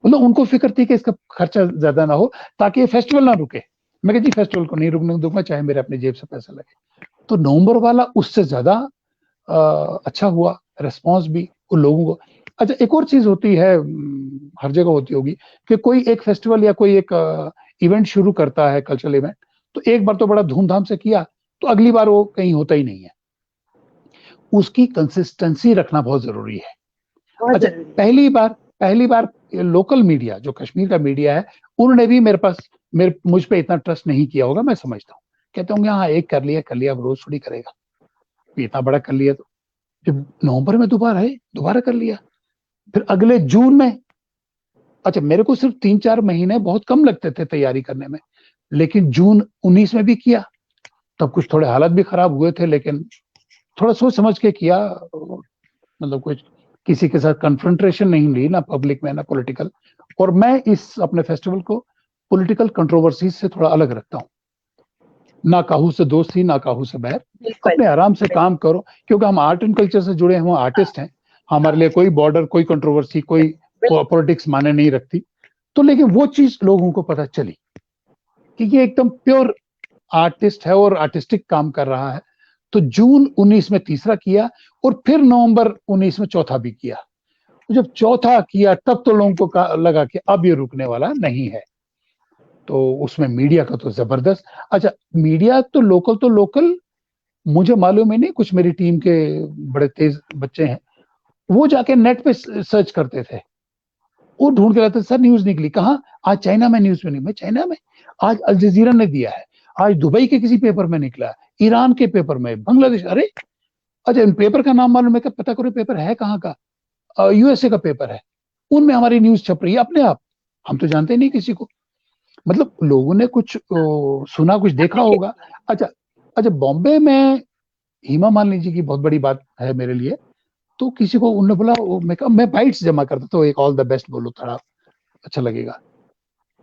मतलब उनको फिक्र थी कि इसका खर्चा ज्यादा ना हो, ताकि ये फेस्टिवल ना रुके। मैं कहा जी फेस्टिवल को नहीं रुकने दूंगा, चाहे मेरे अपने जेब से पैसा लगे। तो नवंबर वाला उससे ज्यादा अच्छा हुआ, रिस्पॉन्स भी उन लोगों को। अच्छा, एक और चीज होती है, हर जगह होती होगी, कि कोई एक फेस्टिवल या कोई एक इवेंट शुरू करता है, कल्चरल इवेंट, तो तो एक बार तो बड़ा धूमधाम से किया, तो अगली बार वो कहीं होता ही नहीं है। उसकी कंसिस्टेंसी रखना बहुत जरूरी है। अच्छा, पहली बार लोकल मीडिया, जो कश्मीर का मीडिया है, उन्होंने भी मुझ पे इतना ट्रस्ट नहीं किया होगा, मैं समझता हूँ। कहते होंगे हाँ एक कर लिया, अब रोज थोड़ी करेगा, इतना बड़ा कर लिया। तो जब नवंबर में दोबारा कर लिया, फिर अगले जून में। अच्छा, मेरे को सिर्फ 3-4 महीने बहुत कम लगते थे तैयारी करने में, लेकिन जून 19 में भी किया। तब कुछ थोड़े हालत भी खराब हुए थे, लेकिन थोड़ा सोच समझ के किया। मतलब कुछ किसी के साथ कन्फ्रंट्रेशन नहीं ली, ना पब्लिक में ना पॉलिटिकल। और मैं इस अपने फेस्टिवल को पॉलिटिकल कंट्रोवर्सी से थोड़ा अलग रखता हूँ। ना काहू से दोस्ती, ना काहू से बैर, अपने आराम से काम करो, क्योंकि हम आर्ट एंड कल्चर से जुड़े हैं, हम आर्टिस्ट हैं। हमारे लिए कोई बॉर्डर, कोई कंट्रोवर्सी, कोई पॉलिटिक्स माने नहीं रखती। तो लेकिन वो चीज लोगों को पता चली कि ये एकदम प्योर आर्टिस्ट है और आर्टिस्टिक काम कर रहा है। तो जून 19 में तीसरा किया, और फिर नवंबर 19 में चौथा भी किया। जब चौथा किया तब तो लोगों को लगा कि अब ये रुकने वाला नहीं है। तो उसमें मीडिया का तो जबरदस्त। अच्छा, मीडिया तो लोकल मुझे मालूम है नहीं, कुछ मेरी टीम के बड़े तेज बच्चे हैं, वो जाके नेट पे सर्च करते थे, वो ढूंढ के लाते, सर न्यूज निकली कहाँ? आज चाइना में न्यूज में नहीं। मैं चाइना में? आज अल जजीरा ने दिया है, आज दुबई के किसी पेपर में निकला, ईरान के पेपर में, बांग्लादेश। अरे अच्छा, इन पेपर का नाम मालूम है क्या? पता करो पेपर है कहाँ का। यूएसए का पेपर है, उनमें हमारी न्यूज छप रही है अपने आप। हम तो जानते नहीं किसी को। मतलब लोगों ने कुछ सुना, कुछ देखा होगा। अच्छा, बॉम्बे में हेमा मालिनी जी की बहुत बड़ी बात है मेरे लिए। तो किसी को उन्होंने बोला, मैं बाइट्स जमा करता, तो एक ऑल द बेस्ट बोलो, थोड़ा अच्छा लगेगा।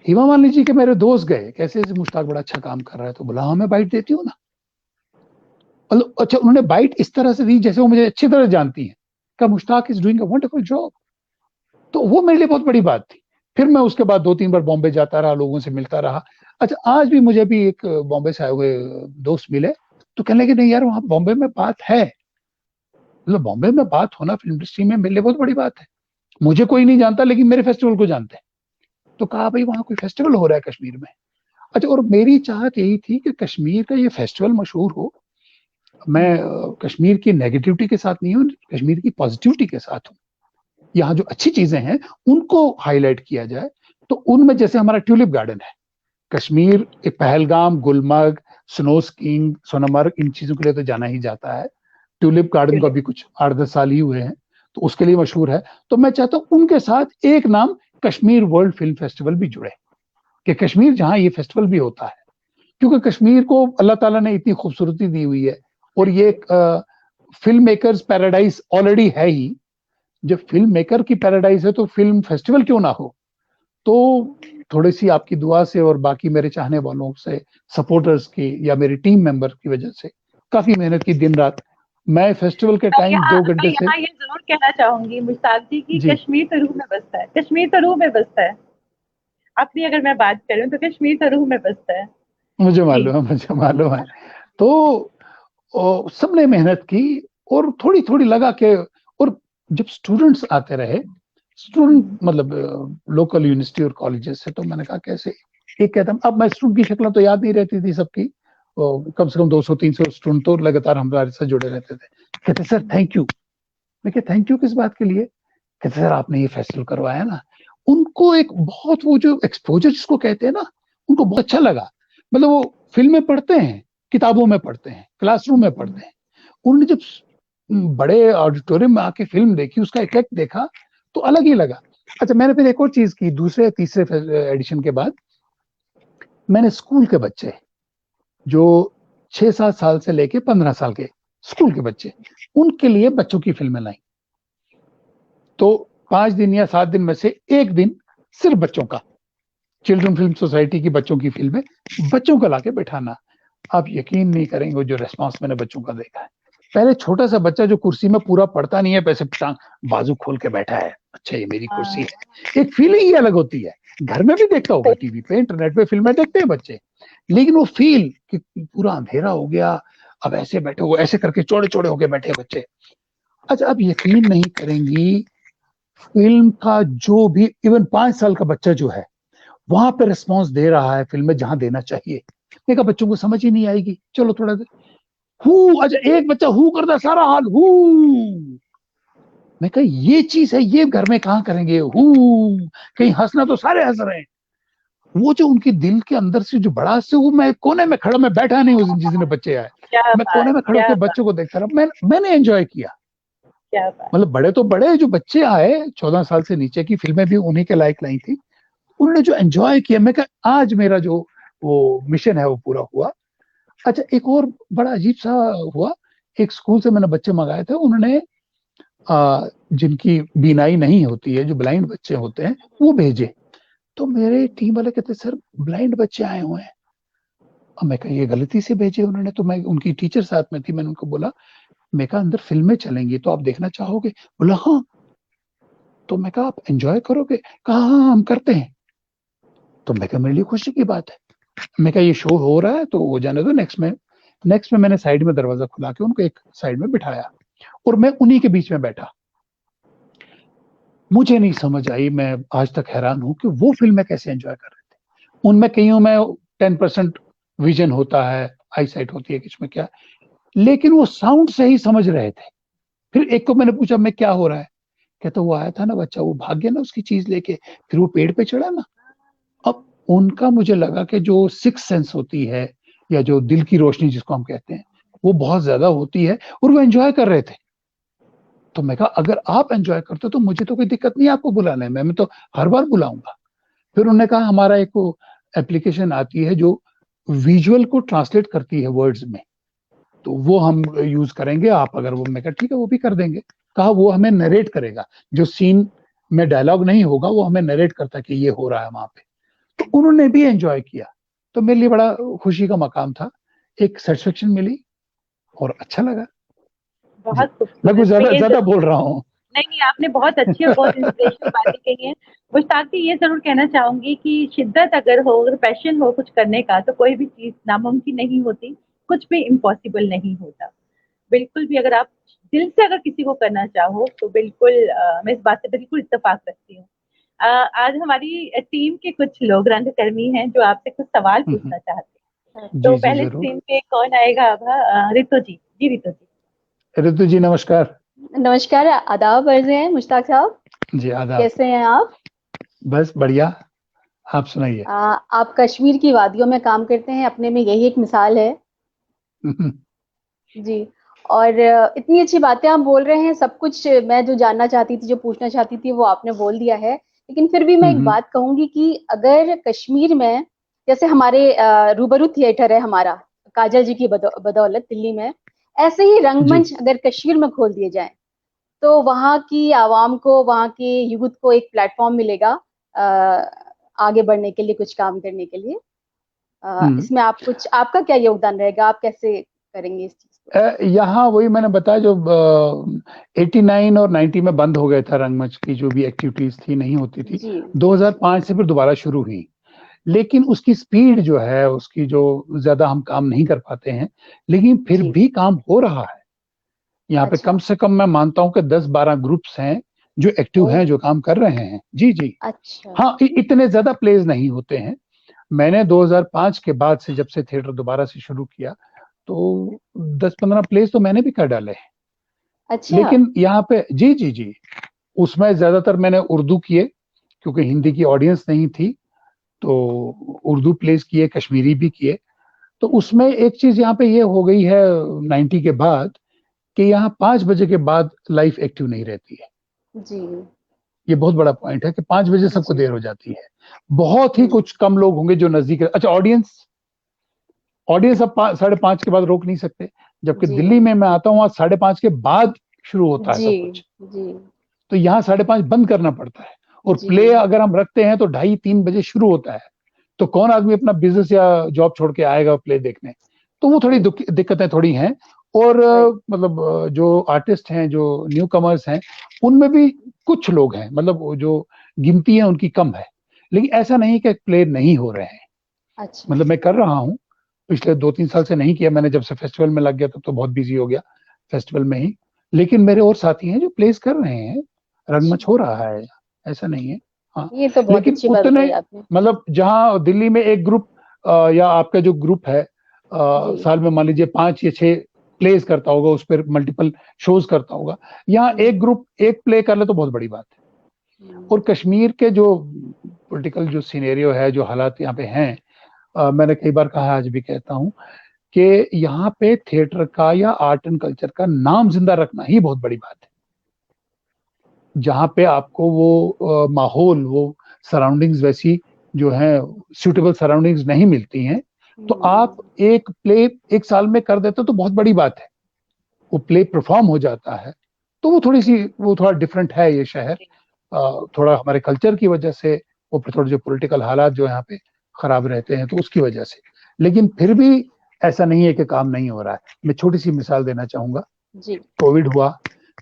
हेमा मालिनी जी के मेरे दोस्त गए, कैसे मुश्ताक बड़ा अच्छा काम कर रहा है, तो बोला हाँ मैं बाइट देती हूँ ना। मतलब अच्छा, उन्होंने बाइट इस तरह से दी जैसे वो मुझे अच्छी तरह जानती है, क्या Mushtaq is doing a wonderful job. तो वो मेरे लिए बहुत बड़ी बात थी। फिर मैं उसके बाद 2-3 बार बॉम्बे जाता रहा, लोगों से मिलता रहा। अच्छा, आज भी मुझे भी एक बॉम्बे से आए हुए दोस्त मिले, तो कहने लगे नहीं यार, वहां बॉम्बे में बात है। मतलब बॉम्बे में बात होना फिल्म इंडस्ट्री में मेरे लिए बहुत बड़ी बात है। मुझे कोई नहीं जानता, लेकिन मेरे फेस्टिवल को जानते हैं। तो कहा भाई वहां कोई फेस्टिवल हो रहा है कश्मीर में। अच्छा, और मेरी चाहत यही थी कि कश्मीर का ये फेस्टिवल मशहूर हो। मैं कश्मीर की नेगेटिविटी के साथ नहीं हूँ, कश्मीर की पॉजिटिविटी के साथ हूँ। यहाँ जो अच्छी चीजें हैं उनको हाईलाइट किया जाए। तो उनमें जैसे हमारा ट्यूलिप गार्डन है, कश्मीर एक पहलगाम, गुलमर्ग, स्नो स्कीइंग, सोनमर्ग, इन चीजों के लिए तो जाना ही जाता है। ट्यूलिप गार्डन को अभी कुछ 8-10 साल ही हुए हैं, तो उसके लिए मशहूर है। तो मैं चाहता हूँ उनके साथ एक नाम कश्मीर वर्ल्ड फिल्म फेस्टिवल भी जुड़े, कि कश्मीर जहां ये फेस्टिवल भी होता है। क्योंकि कश्मीर को अल्लाह ताला ने इतनी खूबसूरती दी हुई है, और ये एक फिल्म मेकर्स पैराडाइज ऑलरेडी है ही। जब फिल्म मेकर की पैराडाइज है, तो फिल्म फेस्टिवल क्यों ना हो। तो थोड़ी सी आपकी दुआ से और बाकी मेरे चाहने वालों से, सपोर्टर्स की या मेरी टीम मेंबर की वजह से काफी मेहनत की, दिन रात। मैं फेस्टिवल के टाइम 2 घंटे से यहाँ ये जरूर कहना चाहूंगी मुश्ताक जी की जी कश्मीर तो रूह में बसता है, कश्मीर तो रूह में बसता है। अपनी अगर मैं बात करूं तो कश्मीर तो रूह में बसता है। मुझे जी। मालूम है। तो सबने मेहनत की, और थोड़ी थोड़ी लगा के। और जब स्टूडेंट्स आते रहे, स्टूडेंट मतलब लोकल यूनिवर्सिटी और कॉलेजेस से, तो मैंने कहा कैसे एक कहता, अब मैं स्टूडेंट की शक्ल तो याद नहीं रहती थी सबकी, कम से कम 200-300 स्टूडेंट तो लगातार हमारे साथ जुड़े रहते थे। कहते सर थैंक यू। मैं कहा थैंक यू किस बात के लिए? कहते सर आपने ये फेस्टिवल करवाया ना। उनको एक बहुत, वो जो एक्सपोजर जिसको कहते हैं ना, उनको बहुत अच्छा लगा। मतलब वो फिल्में पढ़ते हैं, किताबों में पढ़ते हैं, क्लासरूम में पढ़ते हैं, उन्होंने जब बड़े ऑडिटोरियम में आके फिल्म देखी, उसका इफेक्ट देखा, तो अलग ही लगा। अच्छा, मैंने फिर एक और चीज की, दूसरे तीसरे एडिशन के बाद मैंने स्कूल के बच्चे, जो 6-7 साल से लेके 15 साल के स्कूल के बच्चे, उनके लिए बच्चों की फिल्में लाई। तो 5 दिन या 7 दिन में से एक दिन सिर्फ बच्चों का, चिल्ड्रन फिल्म सोसाइटी की बच्चों की फिल्में, बच्चों को लाके बैठाना। आप यकीन नहीं करेंगे जो रेस्पॉन्स मैंने बच्चों का देखा है। पहले छोटा सा बच्चा जो कुर्सी में पूरा पढ़ता नहीं है, पैसे बाजू खोल के बैठा है, अच्छा ये मेरी कुर्सी है, एक फीलिंग ही अलग होती है। घर में भी देखता होगा, टीवी पे, इंटरनेट पे फिल्में देखते हैं बच्चे, लेकिन वो फील कि पूरा अंधेरा हो गया, अब ऐसे बैठे हुए, ऐसे करके चौड़े चौड़े होके बैठे बच्चे। अच्छा, अब यकीन नहीं करेंगी, फिल्म का जो भी इवन 5 साल का बच्चा जो है, वहां पे रिस्पॉन्स दे रहा है फिल्म में, जहां देना चाहिए। मैंने कहा बच्चों को समझ ही नहीं आएगी, चलो थोड़ा देर हु, अच्छा एक बच्चा हु करता सारा हाल हु। मैं कहा ये चीज है, ये घर में कहाँ करेंगे हु, कहीं हंसना तो सारे हंस रहे हैं। वो जो उनके दिल के अंदर से जो बड़ा से, वो मैं कोने में खड़ा, मैं बैठा नहीं उस दिन जिस दिन बच्चे आए, क्या मैं बात, कोने में खड़ा क्या होकर बात, बच्चों को देखता रहा। मैंने एंजॉय किया। क्या बात। मतलब बड़े तो बड़े, जो बच्चे आए 14 साल से नीचे की फिल्में भी उन्हीं के लायक लाई थी, उन्होंने जो एंजॉय किया, मैं कहा आज मेरा जो वो मिशन है वो पूरा हुआ। अच्छा एक और बड़ा अजीब सा हुआ, एक स्कूल से मैंने बच्चे मंगाए थे, उन्होंने जिनकी बीनाई नहीं होती है, जो ब्लाइंड बच्चे होते हैं वो भेजे। तो मेरे टीम वाले कहते सर ब्लाइंड बच्चे आए हुए हैं। अब मैं कहा ये गलती से भेजे उन्होंने, तो मैं, उनकी टीचर साथ में थी, मैंने उनको बोला, मैं कहा अंदर फिल्में चलेंगी तो आप देखना चाहोगे? बोला हाँ। तो मैं कहा आप एंजॉय करोगे? कहा हाँ हम करते हैं। तो मैं कहा मेरे लिए खुशी की बात है। मैं कहा ये शो हो रहा है तो हो जाने दो, नेक्स्ट में मैंने साइड में दरवाजा खुला के उनको एक साइड में बिठाया और मैं उन्हीं के बीच में बैठा। मुझे नहीं समझ आई, मैं आज तक हैरान हूं कि वो फिल्में कैसे एंजॉय कर रहे थे। उनमें कईयों में 10% विजन होता है, आई साइट होती है, किसमें क्या, लेकिन वो साउंड से ही समझ रहे थे। फिर एक को मैंने पूछा मैं क्या हो रहा है, कहता वो आया था ना बच्चा, वो भाग गया ना उसकी चीज लेके, फिर वो पेड़ पे चढ़ा ना। अब उनका मुझे लगा कि जो सिक्स सेंस होती है, या जो दिल की रोशनी जिसको हम कहते हैं, वो बहुत ज्यादा होती है, और वो एंजॉय कर रहे थे। तो मैं कहा अगर आप एंजॉय करते हो तो मुझे तो कोई दिक्कत नहीं है आपको बुलाने में, मैं तो हर बार बुलाऊंगा। फिर उन्होंने कहा हमारा एक वो एप्लीकेशन आती है जो विजुअल को ट्रांसलेट करती है वर्ड्स में, तो वो हम यूज करेंगे, आप अगर वो, मैं कहा ठीक है वो भी कर देंगे। कहा वो हमें नरेट करेगा, जो सीन में डायलॉग नहीं होगा वो हमें नरेट करता कि ये हो रहा है वहां पे। तो उन्होंने भी एंजॉय किया। तो मेरे लिए बड़ा खुशी का मकाम था, एक सेटिस्फेक्शन मिली और अच्छा लगा। जी, बहुत मैं कुछ खूबसूरत। मैं ज्यादा ये ज्यादा बोल रहा हूँ। नहीं नहीं, आपने बहुत अच्छी और बहुत इंस्पिरेशनल बातें कही हैं। मुश्ताक जी, ये जरूर कहना चाहूंगी कि शिद्दत अगर हो, अगर पैशन हो कुछ करने का, तो कोई भी चीज नामुमकिन नहीं होती, कुछ भी इम्पॉसिबल नहीं होता। बिल्कुल भी अगर आप दिल से अगर किसी को करना चाहो तो बिल्कुल, मैं इस बात से बिल्कुल इत्तेफाक रखती हूँ। आज हमारी टीम के कुछ लोग रंगकर्मी हैं जो आपसे कुछ सवाल पूछना चाहते हैं। तो जी जी पहले जरूर। स्क्रीन पे कौन आएगा? अब रितु जी। जी रितु जी। ऋतु जी नमस्कार। नमस्कार, आदाब अर्ज़ हैं मुश्ताक साहब। जी आदाब। कैसे हैं आप? बस बढ़िया, आप सुनाइए। आप कश्मीर की वादियों में काम करते हैं, अपने में यही एक मिसाल है। जी। और इतनी अच्छी बातें आप बोल रहे हैं, सब कुछ मैं जो जानना चाहती थी, जो पूछना चाहती थी, वो आपने बोल दिया है। लेकिन फिर भी मैं एक बात कहूँगी कि अगर कश्मीर में, जैसे हमारे रूबरू थिएटर है हमारा, काजल जी की बदौलत दिल्ली में, ऐसे ही जी। रंगमंच अगर कश्मीर में खोल दिए जाएँ, तो वहाँ की आवाम को, वहाँ के यूथ को एक प्लेटफॉर्म मिलेगा अ, आगे बढ़ने के लिए, कुछ काम करने के लिए। इसमें आपका क्या योगदान रहेगा? आप कैसे करेंगे इस चीज़ को? यहाँ वही मैंने बताया, जो 89 और 90 में बंद हो गए था, रंगमंच की जो भी एक्टिविटीज थी नहीं होती थी। जी, 2005 से फिर दोबारा शुरू हुई, लेकिन उसकी स्पीड जो है, उसकी जो ज्यादा हम काम नहीं कर पाते हैं, लेकिन फिर जी। भी काम हो रहा है। यहाँ पे कम अच्छा, से कम मैं मानता हूँ कि 10-12 ग्रुप्स हैं जो एक्टिव हैं, ओह! जो काम कर रहे हैं। जी जी। अच्छा, हाँ, इतने ज्यादा प्लेज नहीं होते हैं। मैंने 2005 के बाद से, जब से थिएटर दोबारा से शुरू किया, तो 10-15 प्लेस तो मैंने भी कर डाले हैं। अच्छा। लेकिन यहाँ पे जी जी जी, उसमें ज्यादातर मैंने उर्दू किए, क्योंकि हिंदी की ऑडियंस नहीं थी, तो उर्दू प्लेस किए, कश्मीरी भी किए। तो उसमें एक चीज यहाँ पे ये हो गई है 90 के बाद, कि यहाँ 5 बजे के बाद लाइफ एक्टिव नहीं रहती है। जी, ये बहुत बड़ा पॉइंट है कि 5 बजे सबको जी। देर हो जाती है। बहुत ही हुँ, कुछ कम लोग होंगे जो नजदीक, अच्छा ऑडियंस, ऑडियंस अब 5, 5:30 के बाद रोक नहीं सकते। जबकि जी, दिल्ली में मैं आता हूँ, वहां 5:30 के बाद शुरू होता है जी, सब कुछ। जी, तो यहाँ 5:30 बंद करना पड़ता है। और जी, प्ले अगर हम रखते हैं तो 2:30-3 बजे शुरू होता है। तो कौन आदमी अपना बिजनेस या जॉब छोड़ के आएगा प्ले देखने? तो वो थोड़ी राइट, दिक्कतें थोड़ी हैं। और राइट, मतलब जो आर्टिस्ट हैं, जो न्यू कमर्स हैं, उनमें भी कुछ लोग हैं, मतलब वो जो गिनती है उनकी कम है। लेकिन ऐसा नहीं कि प्ले नहीं हो रहे हैं। अच्छा। मतलब मैं कर रहा हूँ, पिछले 2-3 साल से नहीं किया मैंने, जब से फेस्टिवल में लग गया तब तो बहुत बिजी हो गया फेस्टिवल में ही। लेकिन मेरे और साथी हैं जो प्लेस कर रहे हैं, रंगमंच अच्छा, हो रहा है, ऐसा नहीं है। हाँ, ये तो बहुत लेकिन अच्छी बात उतने, बताई आपने। मतलब जहाँ दिल्ली में एक ग्रुप या आपका जो ग्रुप है साल में मान लीजिए 5 या 6 प्लेस करता होगा, उस पर मल्टीपल शोज करता होगा, यहाँ एक ग्रुप एक प्ले कर ले तो बहुत बड़ी बात है। और कश्मीर के जो पॉलिटिकल जो सिनेरियो है, जो हालात यहाँ पे हैं, मैंने कई बार कहा, आज भी कहता हूँ कि यहाँ पे थिएटर का या आर्ट एंड कल्चर का नाम जिंदा रखना ही बहुत बड़ी बात है। जहाँ पे आपको वो माहौल, वो सराउंडिंग्स वैसी जो है सूटेबल सराउंडिंग्स नहीं मिलती हैं, तो आप एक प्ले एक साल में कर देते हो तो बहुत बड़ी बात है। वो प्ले परफॉर्म हो जाता है, तो वो थोड़ा डिफरेंट है ये शहर, थोड़ा हमारे कल्चर की वजह से, वो थोड़े जो पॉलिटिकल हालात जो यहाँ पे खराब रहते हैं तो उसकी वजह से, लेकिन फिर भी ऐसा नहीं है कि काम नहीं हो रहा है। मैं छोटी सी मिसाल देना चाहूंगा। कोविड हुआ,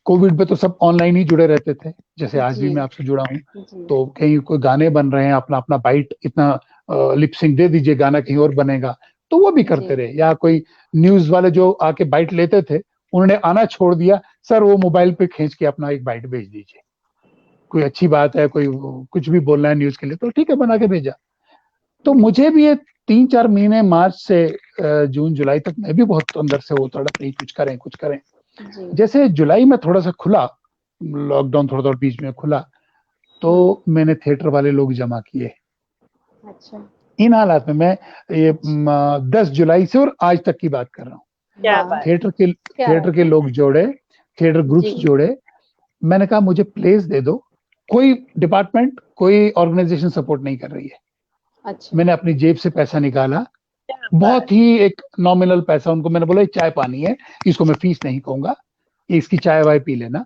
कोविड पे तो सब ऑनलाइन ही जुड़े रहते थे, जैसे आज भी मैं आपसे जुड़ा हूँ। तो कहीं कोई गाने बन रहे हैं, अपना अपना बाइट, इतना लिपसिंग दे दीजिए, गाना कहीं और बनेगा, तो वो भी करते रहे। या कोई न्यूज वाले जो आके बाइट लेते थे, उन्होंने आना छोड़ दिया, सर वो मोबाइल पे खींच के अपना एक बाइट भेज दीजिए, कोई अच्छी बात है, कोई कुछ भी बोलना है न्यूज के लिए, तो ठीक है, बना के भेजा। तो मुझे भी ये 3-4 महीने, मार्च से जून जुलाई तक, मैं भी बहुत अंदर से वो तड़प रही, कुछ करें। जैसे जुलाई में थोड़ा सा खुला, लॉकडाउन थोड़ा बीच में खुला, तो मैंने थिएटर वाले लोग जमा किए। अच्छा। इन हालात में मैं ये 10 जुलाई से और आज तक की बात कर रहा हूँ। थिएटर के लोग जोड़े, थिएटर ग्रुप्स जोड़े। मैंने कहा मुझे प्लेस दे दो, कोई डिपार्टमेंट, कोई ऑर्गेनाइजेशन सपोर्ट नहीं कर रही है। अच्छा। मैंने अपनी जेब से पैसा निकाला, बहुत ही एक नॉमिनल पैसा। उनको मैंने बोला चाय पानी है, इसको मैं फीस नहीं कहूंगा, इसकी चाय वाय पी लेना।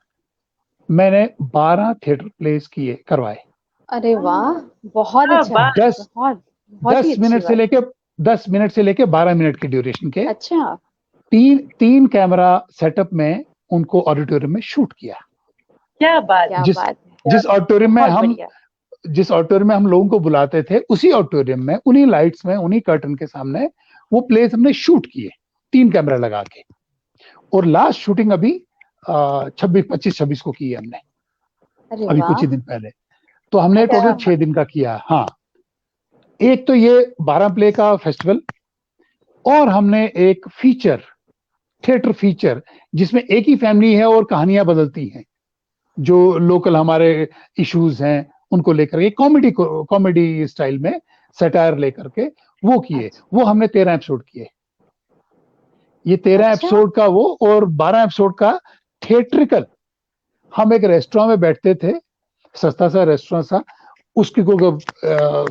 मैंने 12 थिएटर प्लेस करवाए। अरे वाह, बहुत अच्छा। 10 मिनट से लेके 12 मिनट की ड्यूरेशन के। अच्छा। 3 कैमरा सेटअप में उनको ऑडिटोरियम में शूट किया। क्या बात। जिस ऑडिटोरियम में हम लोगों को बुलाते थे, उसी ऑडिटोरियम में, उन्हीं लाइट्स में, उन्हीं कर्टन के सामने वो प्लेस हमने शूट किए 3 कैमरा लगा के। और लास्ट शूटिंग अभी 25-26 को की है हमने, अभी कुछ ही दिन पहले। तो हमने टोटल 6 दिन का किया। हाँ, एक तो ये 12 प्ले का फेस्टिवल, और हमने एक थिएटर फीचर, जिसमें एक ही फैमिली है और कहानियां बदलती हैं, जो लोकल हमारे इश्यूज हैं उनको लेकर के, कॉमेडी स्टाइल में सटायर लेकर के वो किए। वो हमने 13 एपिसोड किए। ये 13 एपिसोड का वो, और 12 एपिसोड का थिएट्रिकल। हम एक रेस्टोरेंट में बैठते थे, सस्ता सा रेस्टोरेंट सा, उसकी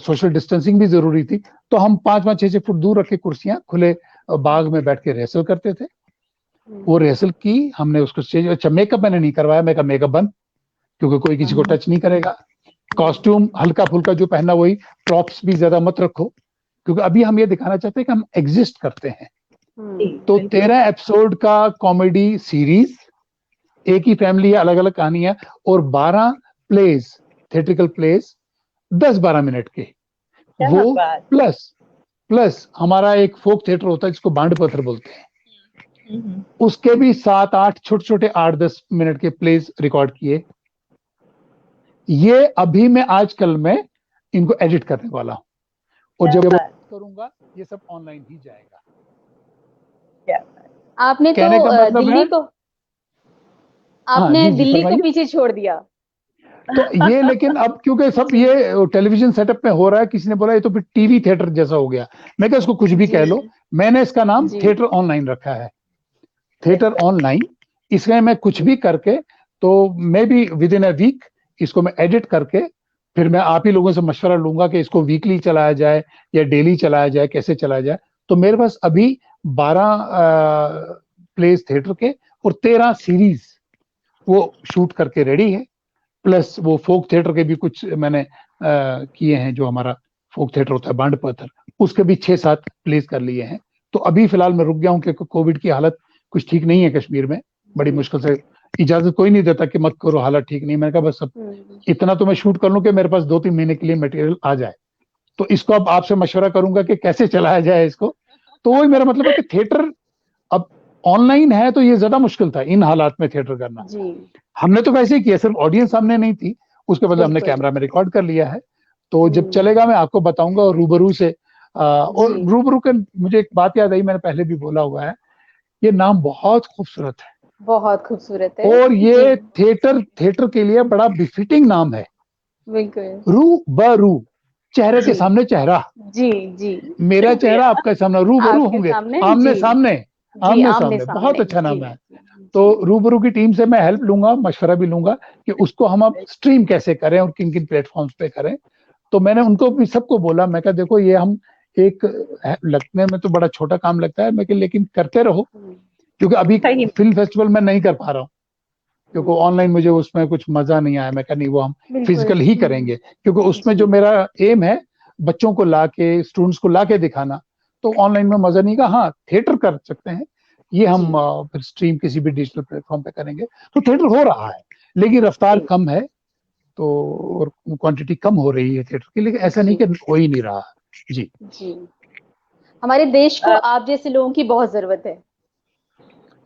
सोशल डिस्टेंसिंग भी जरूरी थी, तो हम 5-5, 6-6 फुट दूर रखे कुर्सियां, खुले बाग में बैठ के रिहर्सल करते थे। वो रिहर्सल की हमने, उसको स्टेज। अच्छा, मेकअप मैंने नहीं करवाया, मेकअप बंद, क्योंकि कोई किसी को टच नहीं करेगा। कॉस्ट्यूम हल्का फुल्का जो पहना वही, प्रॉप्स भी ज्यादा मत रखो, क्योंकि अभी हम ये दिखाना चाहते हैं कि हम एग्जिस्ट करते हैं। तो 13 एपिसोड का कॉमेडी सीरीज, एक ही फैमिली है, अलग अलग कहानियां, और 12 प्लेस, थिएट्रिकल प्लेस 10-12 मिनट के। वो प्लस हमारा एक फोक थिएटर होता है जिसको बांड पत्थर बोलते हैं, उसके भी 7-8 छोटे 8-10 मिनट के प्लेस रिकॉर्ड किए। ये अभी मैं आजकल में इनको एडिट करने वाला हूं, और जब करूंगा ये सब ऑनलाइन ही जाएगा। आपने तो मतलब दिल्ली को, आपने दिल्ली को पीछे छोड़ दिया। तो ये, लेकिन अब क्योंकि सब ये टेलीविजन सेटअप में हो रहा है, किसी ने बोला ये तो फिर टीवी थिएटर जैसा हो गया। मैं क्या, इसको कुछ भी कह लो, मैंने इसका नाम थिएटर ऑनलाइन रखा है। थिएटर ऑनलाइन, इसमें मैं कुछ भी करके, तो may be with in a week इसको मैं एडिट करके, फिर मैं आप ही लोगों से मशवरा लूंगा कि इसको वीकली चलाया जाए या डेली चलाया जाए, कैसे चलाया जाए। तो मेरे पास अभी 12 प्लेस थिएटर के और 13 सीरीज वो शूट करके रेडी है। प्लस वो फोक थिएटर के भी कुछ मैंने किए हैं, जो हमारा फोक थिएटर होता है बांड पत्थर, उसके भी 6-7 प्लेस कर लिए हैं। तो अभी फिलहाल मैं रुक गया हूँ, क्योंकि कोविड की हालत कुछ ठीक नहीं है कश्मीर में। बड़ी मुश्किल से, इजाजत कोई नहीं देता कि मत करो, हालत ठीक नहीं। मैंने कहा बस अब इतना तो मैं शूट कर लूं कि मेरे पास 2-3 महीने के लिए मटेरियल आ जाए। तो इसको अब आपसे मशवरा करूंगा कि कैसे चलाया जाए इसको। तो वही मेरा मतलब है कि थिएटर अब ऑनलाइन है, तो ये ज्यादा मुश्किल था इन हालात में थिएटर करना। हमने तो वैसे ही किया, सिर्फ ऑडियंस सामने नहीं थी, उसके बदले हमने कैमरा में रिकॉर्ड कर लिया है। तो जब चलेगा मैं आपको बताऊंगा, और रूबरू से और जी रूबरू के मुझे एक बात याद आई, मैंने पहले भी बोला हुआ है, ये नाम बहुत खूबसूरत है बहुत खूबसूरत है और जी ये थिएटर के लिए बड़ा बिफिटिंग नाम है। बिल्कुल रू ब रू, चेहरे के जी सामने चेहरा, जी जी मेरा चेहरा शुक्रिया। आपका सामने, रूबरू आपके होंगे, सामने आमने जी सामने, जी आमने आमने सामने, बहुत सामने अच्छा जी नाम है। तो जी रूबरू की टीम से मैं हेल्प लूंगा, मशवरा भी लूंगा कि उसको हम अब स्ट्रीम कैसे करें और किन किन प्लेटफॉर्म्स पे करें। तो मैंने उनको भी सबको बोला, मैं कहा देखो ये हम एक लगने में तो बड़ा छोटा काम लगता है, मैं लेकिन करते रहो, क्योंकि अभी सही। फिल्म फेस्टिवल में नहीं कर पा रहा हूँ, क्योंकि ऑनलाइन मुझे उसमें कुछ मजा नहीं आया। मैं कहा नहीं, वो हम बिल्कुल फिजिकल ही करेंगे, क्योंकि उसमें जी जो मेरा एम है बच्चों को लाके, स्टूडेंट्स को लाके दिखाना, तो ऑनलाइन में मजा नहीं का। हाँ, थिएटर कर सकते हैं, ये हम जी फिर स्ट्रीम किसी भी डिजिटल प्लेटफॉर्म पे करेंगे। तो थिएटर हो रहा है, लेकिन रफ्तार कम है, तो और क्वांटिटी कम हो रही है थिएटर की, लेकिन ऐसा नहीं जी कि हो ही नहीं रहा। जी जी हमारे देश को अ, आप जैसे लोगों की बहुत जरूरत है।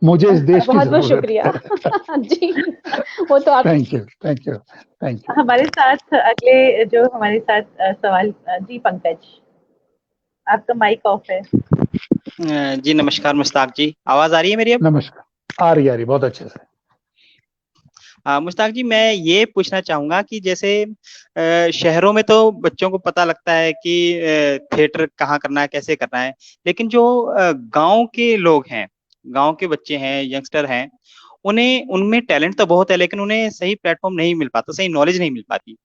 मुझे इस देश की बहुत बहुत जरूरत शुक्रिया है। जी वो तो आप thank you, thank you, thank you. हमारे साथ अगले जो हमारे साथ सवाल जी पंकज, आपका माइक ऑफ है। जी नमस्कार मुश्ताक जी, आवाज आ रही है मेरी अब? नमस्कार, आ रही बहुत अच्छे से। मुश्ताक जी, मैं ये पूछना चाहूंगा कि जैसे शहरों में तो बच्चों को पता लगता है कि थिएटर कहाँ करना है, कैसे करना है, लेकिन जो गांव के लोग हैं, गांव के बच्चे हैं, यंगस्टर हैं, उन्हें उनमें टैलेंट तो बहुत है, लेकिन उन्हें सही प्लेटफॉर्म नहीं मिल पाता, सही नॉलेज नहीं मिल पाती।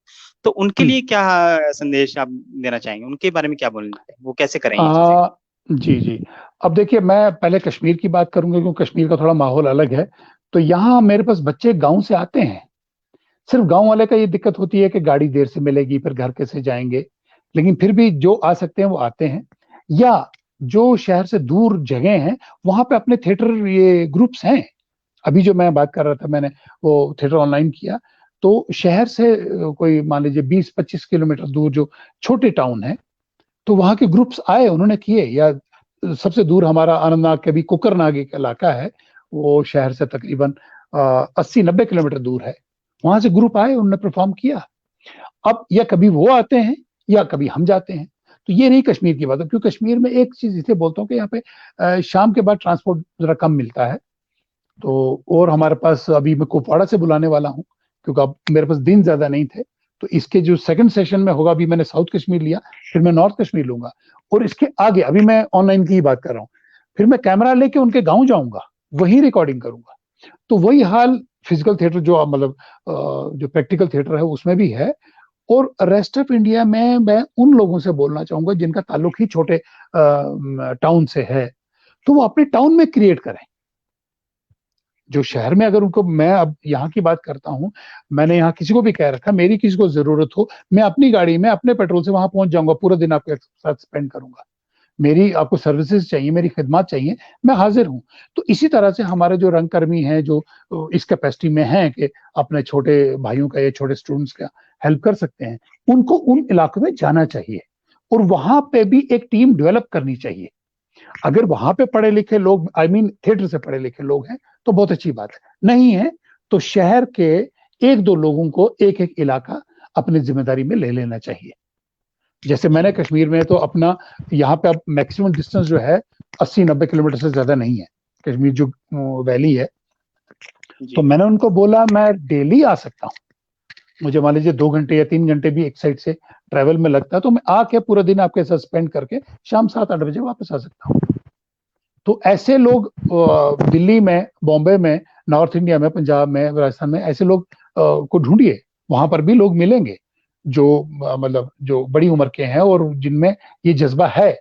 तो उनके लिए क्या संदेश आप देना चाहेंगे, उनके बारे में क्या बोलना है, वो कैसे करें ये चीजें? जी जी। अब देखिए, मैं पहले कश्मीर की बात करूंगा, क्योंकि कश्मीर का थोड़ा माहौल अलग है। तो यहाँ मेरे पास बच्चे गांव से आते हैं। सिर्फ गांव वाले का ये दिक्कत होती है कि गाड़ी देर से मिलेगी, फिर घर कैसे जाएंगे, लेकिन फिर भी जो आ सकते हैं वो आते हैं। या जो शहर से दूर जगह हैं, वहां पे अपने थिएटर ये ग्रुप्स हैं। अभी जो मैं बात कर रहा था, मैंने वो थिएटर ऑनलाइन किया, तो शहर से कोई मान लीजिए 20-25 किलोमीटर दूर जो छोटे टाउन है, तो वहां के ग्रुप्स आए, उन्होंने किए। या सबसे दूर हमारा अनंतनाग के भी कुकरनाग एक इलाका है, वो शहर से तकरीबन 80-90 किलोमीटर दूर है। वहां से ग्रुप आए, उन्होंने परफॉर्म किया। अब या कभी वो आते हैं या कभी हम जाते हैं। तो ये नहीं कश्मीर की बात है, क्योंकि कश्मीर में एक चीज इसलिए बोलता हूँ कि यहाँ पे शाम के बाद ट्रांसपोर्ट जरा कम मिलता है। तो और हमारे पास अभी मैं कुपवाड़ा से बुलाने वाला हूँ, क्योंकि अब मेरे पास दिन ज्यादा नहीं थे। तो इसके जो सेकंड सेशन में होगा, अभी मैंने साउथ कश्मीर लिया, फिर मैं नॉर्थ कश्मीर लूंगा, और इसके आगे अभी मैं ऑनलाइन की ही बात कर रहा हूँ। फिर मैं कैमरा लेके उनके गाँव जाऊंगा, वही रिकॉर्डिंग करूंगा। तो वही हाल फिजिकल थिएटर जो मतलब जो प्रैक्टिकल थिएटर है उसमें भी है। और रेस्ट ऑफ इंडिया में मैं उन लोगों से बोलना चाहूंगा जिनका ताल्लुक ही छोटे टाउन से है, तो वो अपने टाउन में क्रिएट करें। जो शहर में अगर उनको, मैं अब यहाँ की बात करता हूँ, मैंने यहाँ किसी को भी कह रखा, मेरी किसी को जरूरत हो, मैं अपनी गाड़ी में अपने पेट्रोल से वहां पहुंच जाऊंगा, पूरा दिन आपके साथ स्पेंड करूंगा। मेरी आपको सर्विसेज चाहिए, मेरी खिदमत चाहिए, मैं हाजिर हूँ। तो इसी तरह से हमारे जो रंगकर्मी हैं, जो इस कैपेसिटी में हैं कि अपने छोटे भाइयों का या छोटे स्टूडेंट्स का हेल्प कर सकते हैं, उनको उन इलाकों में जाना चाहिए और वहां पे भी एक टीम डेवलप करनी चाहिए। अगर वहां पे पढ़े लिखे लोग, आई मीन थिएटर से पढ़े लिखे लोग हैं, तो बहुत अच्छी बात है। नहीं है तो शहर के 1-2 लोगों को एक एक इलाका अपनी जिम्मेदारी में ले लेना चाहिए। जैसे मैंने कश्मीर में तो अपना, यहाँ पे अब मैक्सिमम डिस्टेंस जो है 80-90 किलोमीटर से ज्यादा नहीं है, कश्मीर जो वैली है। तो मैंने उनको बोला मैं डेली आ सकता हूँ, मुझे मान लीजिए 2 घंटे या 3 घंटे भी एक साइड से ट्रेवल में लगता है, तो मैं आके पूरा दिन आपके साथ स्पेंड करके शाम 7-8 बजे वापस आ सकता हूँ। तो ऐसे लोग दिल्ली में, बॉम्बे में, नॉर्थ इंडिया में, पंजाब में, राजस्थान में, ऐसे लोग को ढूंढिए, वहां पर भी लोग मिलेंगे जो मतलब जो बड़ी उम्र के हैं और जिनमें ये जज्बा है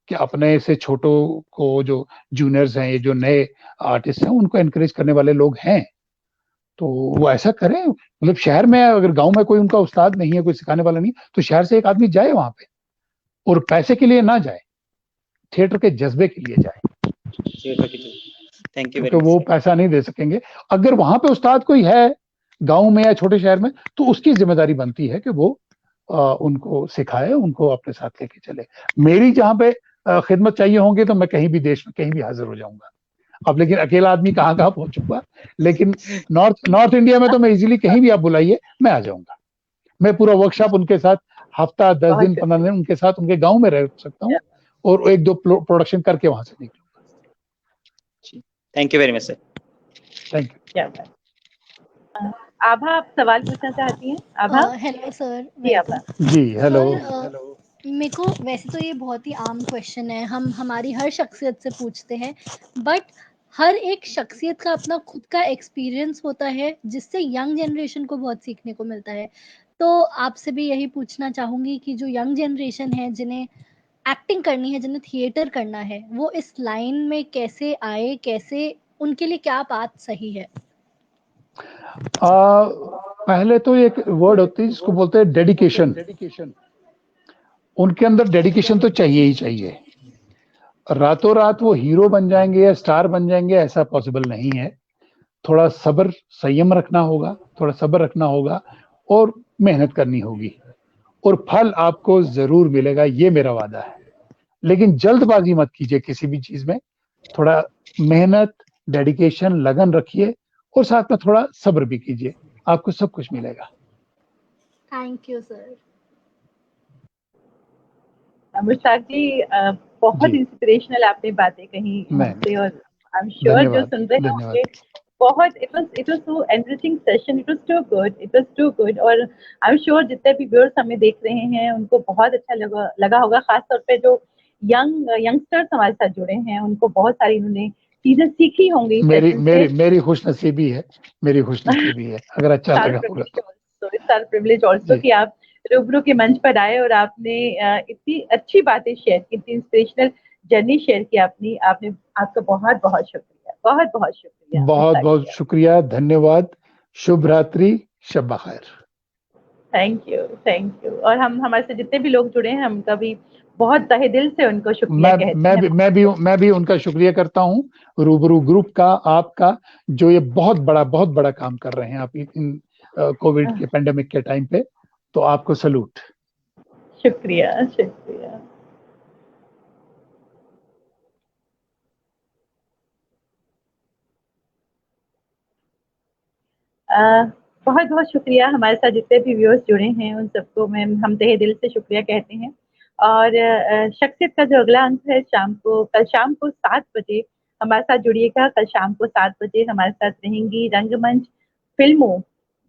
कि अपने से छोटों को, जो जूनियर्स हैं, ये जो नए आर्टिस्ट हैं, उनको एनकरेज करने वाले लोग हैं। तो वो ऐसा करें। मतलब शहर में, अगर गांव में कोई उनका उस्ताद नहीं है, कोई सिखाने वाला नहीं, तो शहर से एक आदमी जाए वहां पे, और पैसे के लिए ना जाए, थिएटर के जज्बे के लिए जाए, थैंक यू क्योंकि वेरी वो मच। पैसा नहीं दे सकेंगे। अगर वहां पे उस्ताद कोई है गांव में या छोटे शहर में, तो उसकी जिम्मेदारी बनती है कि वो उनको सिखाए, उनको अपने साथ लेके चले। मेरी जहां पे खिदमत चाहिए होंगी, तो मैं कहीं भी देश में कहीं भी हाजिर हो जाऊंगा। अब लेकिन अकेला आदमी कहाँ कहाँ पहुंचूंगा, लेकिन नॉर्थ नॉर्थ इंडिया में तो मैं इजीली कहीं भी आप बुलाइए, मैं आ जाऊंगा। मैं पूरा वर्कशॉप उनके साथ, हफ्ता 10 दिन 15 दिन उनके साथ उनके गाँव में रह सकता हूँ, और एक दो प्रोडक्शन करके वहां से निकलूंगा। Thank you very much sir. Thank you. क्या बात। आभा, आप सवाल पूछना चाहती हैं? आभा। Hello sir. जी आभा। जी हेलो। मेरे को वैसे तो ये बहुत ही आम क्वेश्चन है, हम हमारी हर शख्सियत से पूछते हैं, बट हर एक शख्सियत का अपना खुद का एक्सपीरियंस होता है जिससे यंग जनरेशन को बहुत सीखने को मिलता है। तो आपसे भी यही पूछना चाहूंगी कि जो यंग जनरेशन है, जिन्हें एक्टिंग करनी है, जिन्हें थिएटर करना है, वो इस लाइन में कैसे आए, कैसे उनके लिए क्या बात सही है? पहले तो एक वर्ड होती है जिसको बोलते हैं डेडिकेशन। उनके अंदर डेडिकेशन तो चाहिए ही चाहिए। रातों रात वो हीरो बन जाएंगे या स्टार बन जाएंगे ऐसा पॉसिबल नहीं है। थोड़ा सब्र संयम रखना होगा, थोड़ा सब्र रखना होगा और मेहनत करनी होगी और फल आपको जरूर मिलेगा, ये मेरा वादा है। लेकिन जल्दबाजी मत कीजिए किसी भी चीज में, थोड़ा मेहनत, डेडिकेशन, लगन रखिए और साथ में थोड़ा सब्र भी कीजिए, आपको सब कुछ मिलेगा। Thank you sir. Mushtaq ji, बहुत इंस्पिरेशनल आपने बातें कही हमसे, और आई एम श्योर जो सुन रहे होंगे बहुत, it was so enriching session, it was too good, और आई एम श्योर जितने भी व्यूअर्स हमें देख रहे हैं उनको बहुत अच्छा लगा होगा। खासतौर पे जो यंगस्टर्स हमारे साथ जुड़े हैं उनको बहुत सारी इन्होंने चीजें सीखी होंगी। मेरी खुशनसीबी है, अगर अच्छा लगा होगा तो। इट्स प्रिविलेज ऑल्सो कि आप रूबरू के मंच पर आए और आपने इतनी अच्छी बातें शेयर की, इतनी इंस्पिरेशनल जर्नी शेयर की आपने आपका बहुत बहुत शुक्रिया, बहुत शुक्रिया। बहुत शुक्रिया, धन्यवाद, शुभ रात्रि, शब बखैर। Thank you. और हम हमारे से जितने भी लोग जुड़े हैं, हम कभी बहुत तहे दिल से उनको शुक्रिया कहते हैं। मैं भी उनका शुक्रिया करता हूँ, रूबरू ग्रुप का, आपका, जो ये बहुत बड़ा काम कर रहे हैं आप इन कोविड के पेंडेमिक के टाइम पे, तो आपको सलूट। शुक्रिया। बहुत शुक्रिया। हमारे साथ जितने भी व्यूअर्स जुड़े हैं उन सबको हम तहे दिल से शुक्रिया कहते हैं। और शख्सियत का जो अगला अंक है कल शाम को 7 बजे हमारे साथ जुड़िएगा। कल शाम को 7 बजे हमारे साथ रहेंगी रंगमंच, फिल्मों,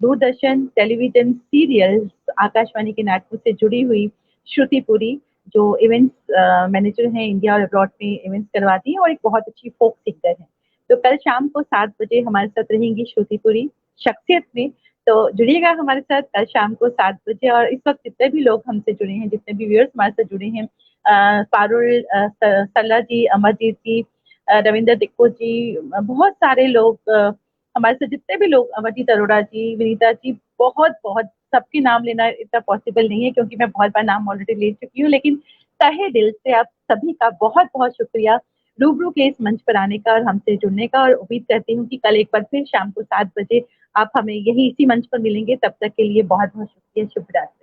दूरदर्शन, टेलीविजन, सीरियल, आकाशवाणी के नाटकों से जुड़ी हुई श्रुति पुरी, जो इवेंट्स मैनेजर हैं, इंडिया और अब्रॉड में इवेंट्स करवाती हैं और एक बहुत अच्छी फोक सिंगर है। तो कल शाम को 7 बजे हमारे साथ रहेंगी श्रुति पुरी शख्सियत में। तो जुड़िएगा हमारे साथ कल शाम को 7 बजे। और इस वक्त जितने भी लोग हमसे जुड़े हैं, जितने भी व्यूअर्स हमारे साथ जुड़े हैं, पारुल सल्ला जी, अमरजीत जी, रविंदर दिक्को जी, बहुत सारे लोग हमारे साथ, जितने भी लोग, अमरजीत अरोड़ा जी, विनीता जी, बहुत सबके नाम लेना इतना पॉसिबल नहीं है क्योंकि मैं बहुत बार नाम ऑलरेडी ले चुकी हूँ। लेकिन तहे दिल से आप सभी का बहुत शुक्रिया रूबरू के इस मंच पर आने का और हमसे जुड़ने का। और उम्मीद करती हूँ कि कल एक बार फिर शाम को 7 बजे आप हमें इसी मंच पर मिलेंगे। तब तक के लिए बहुत शुक्रिया। शुभ रात्रि।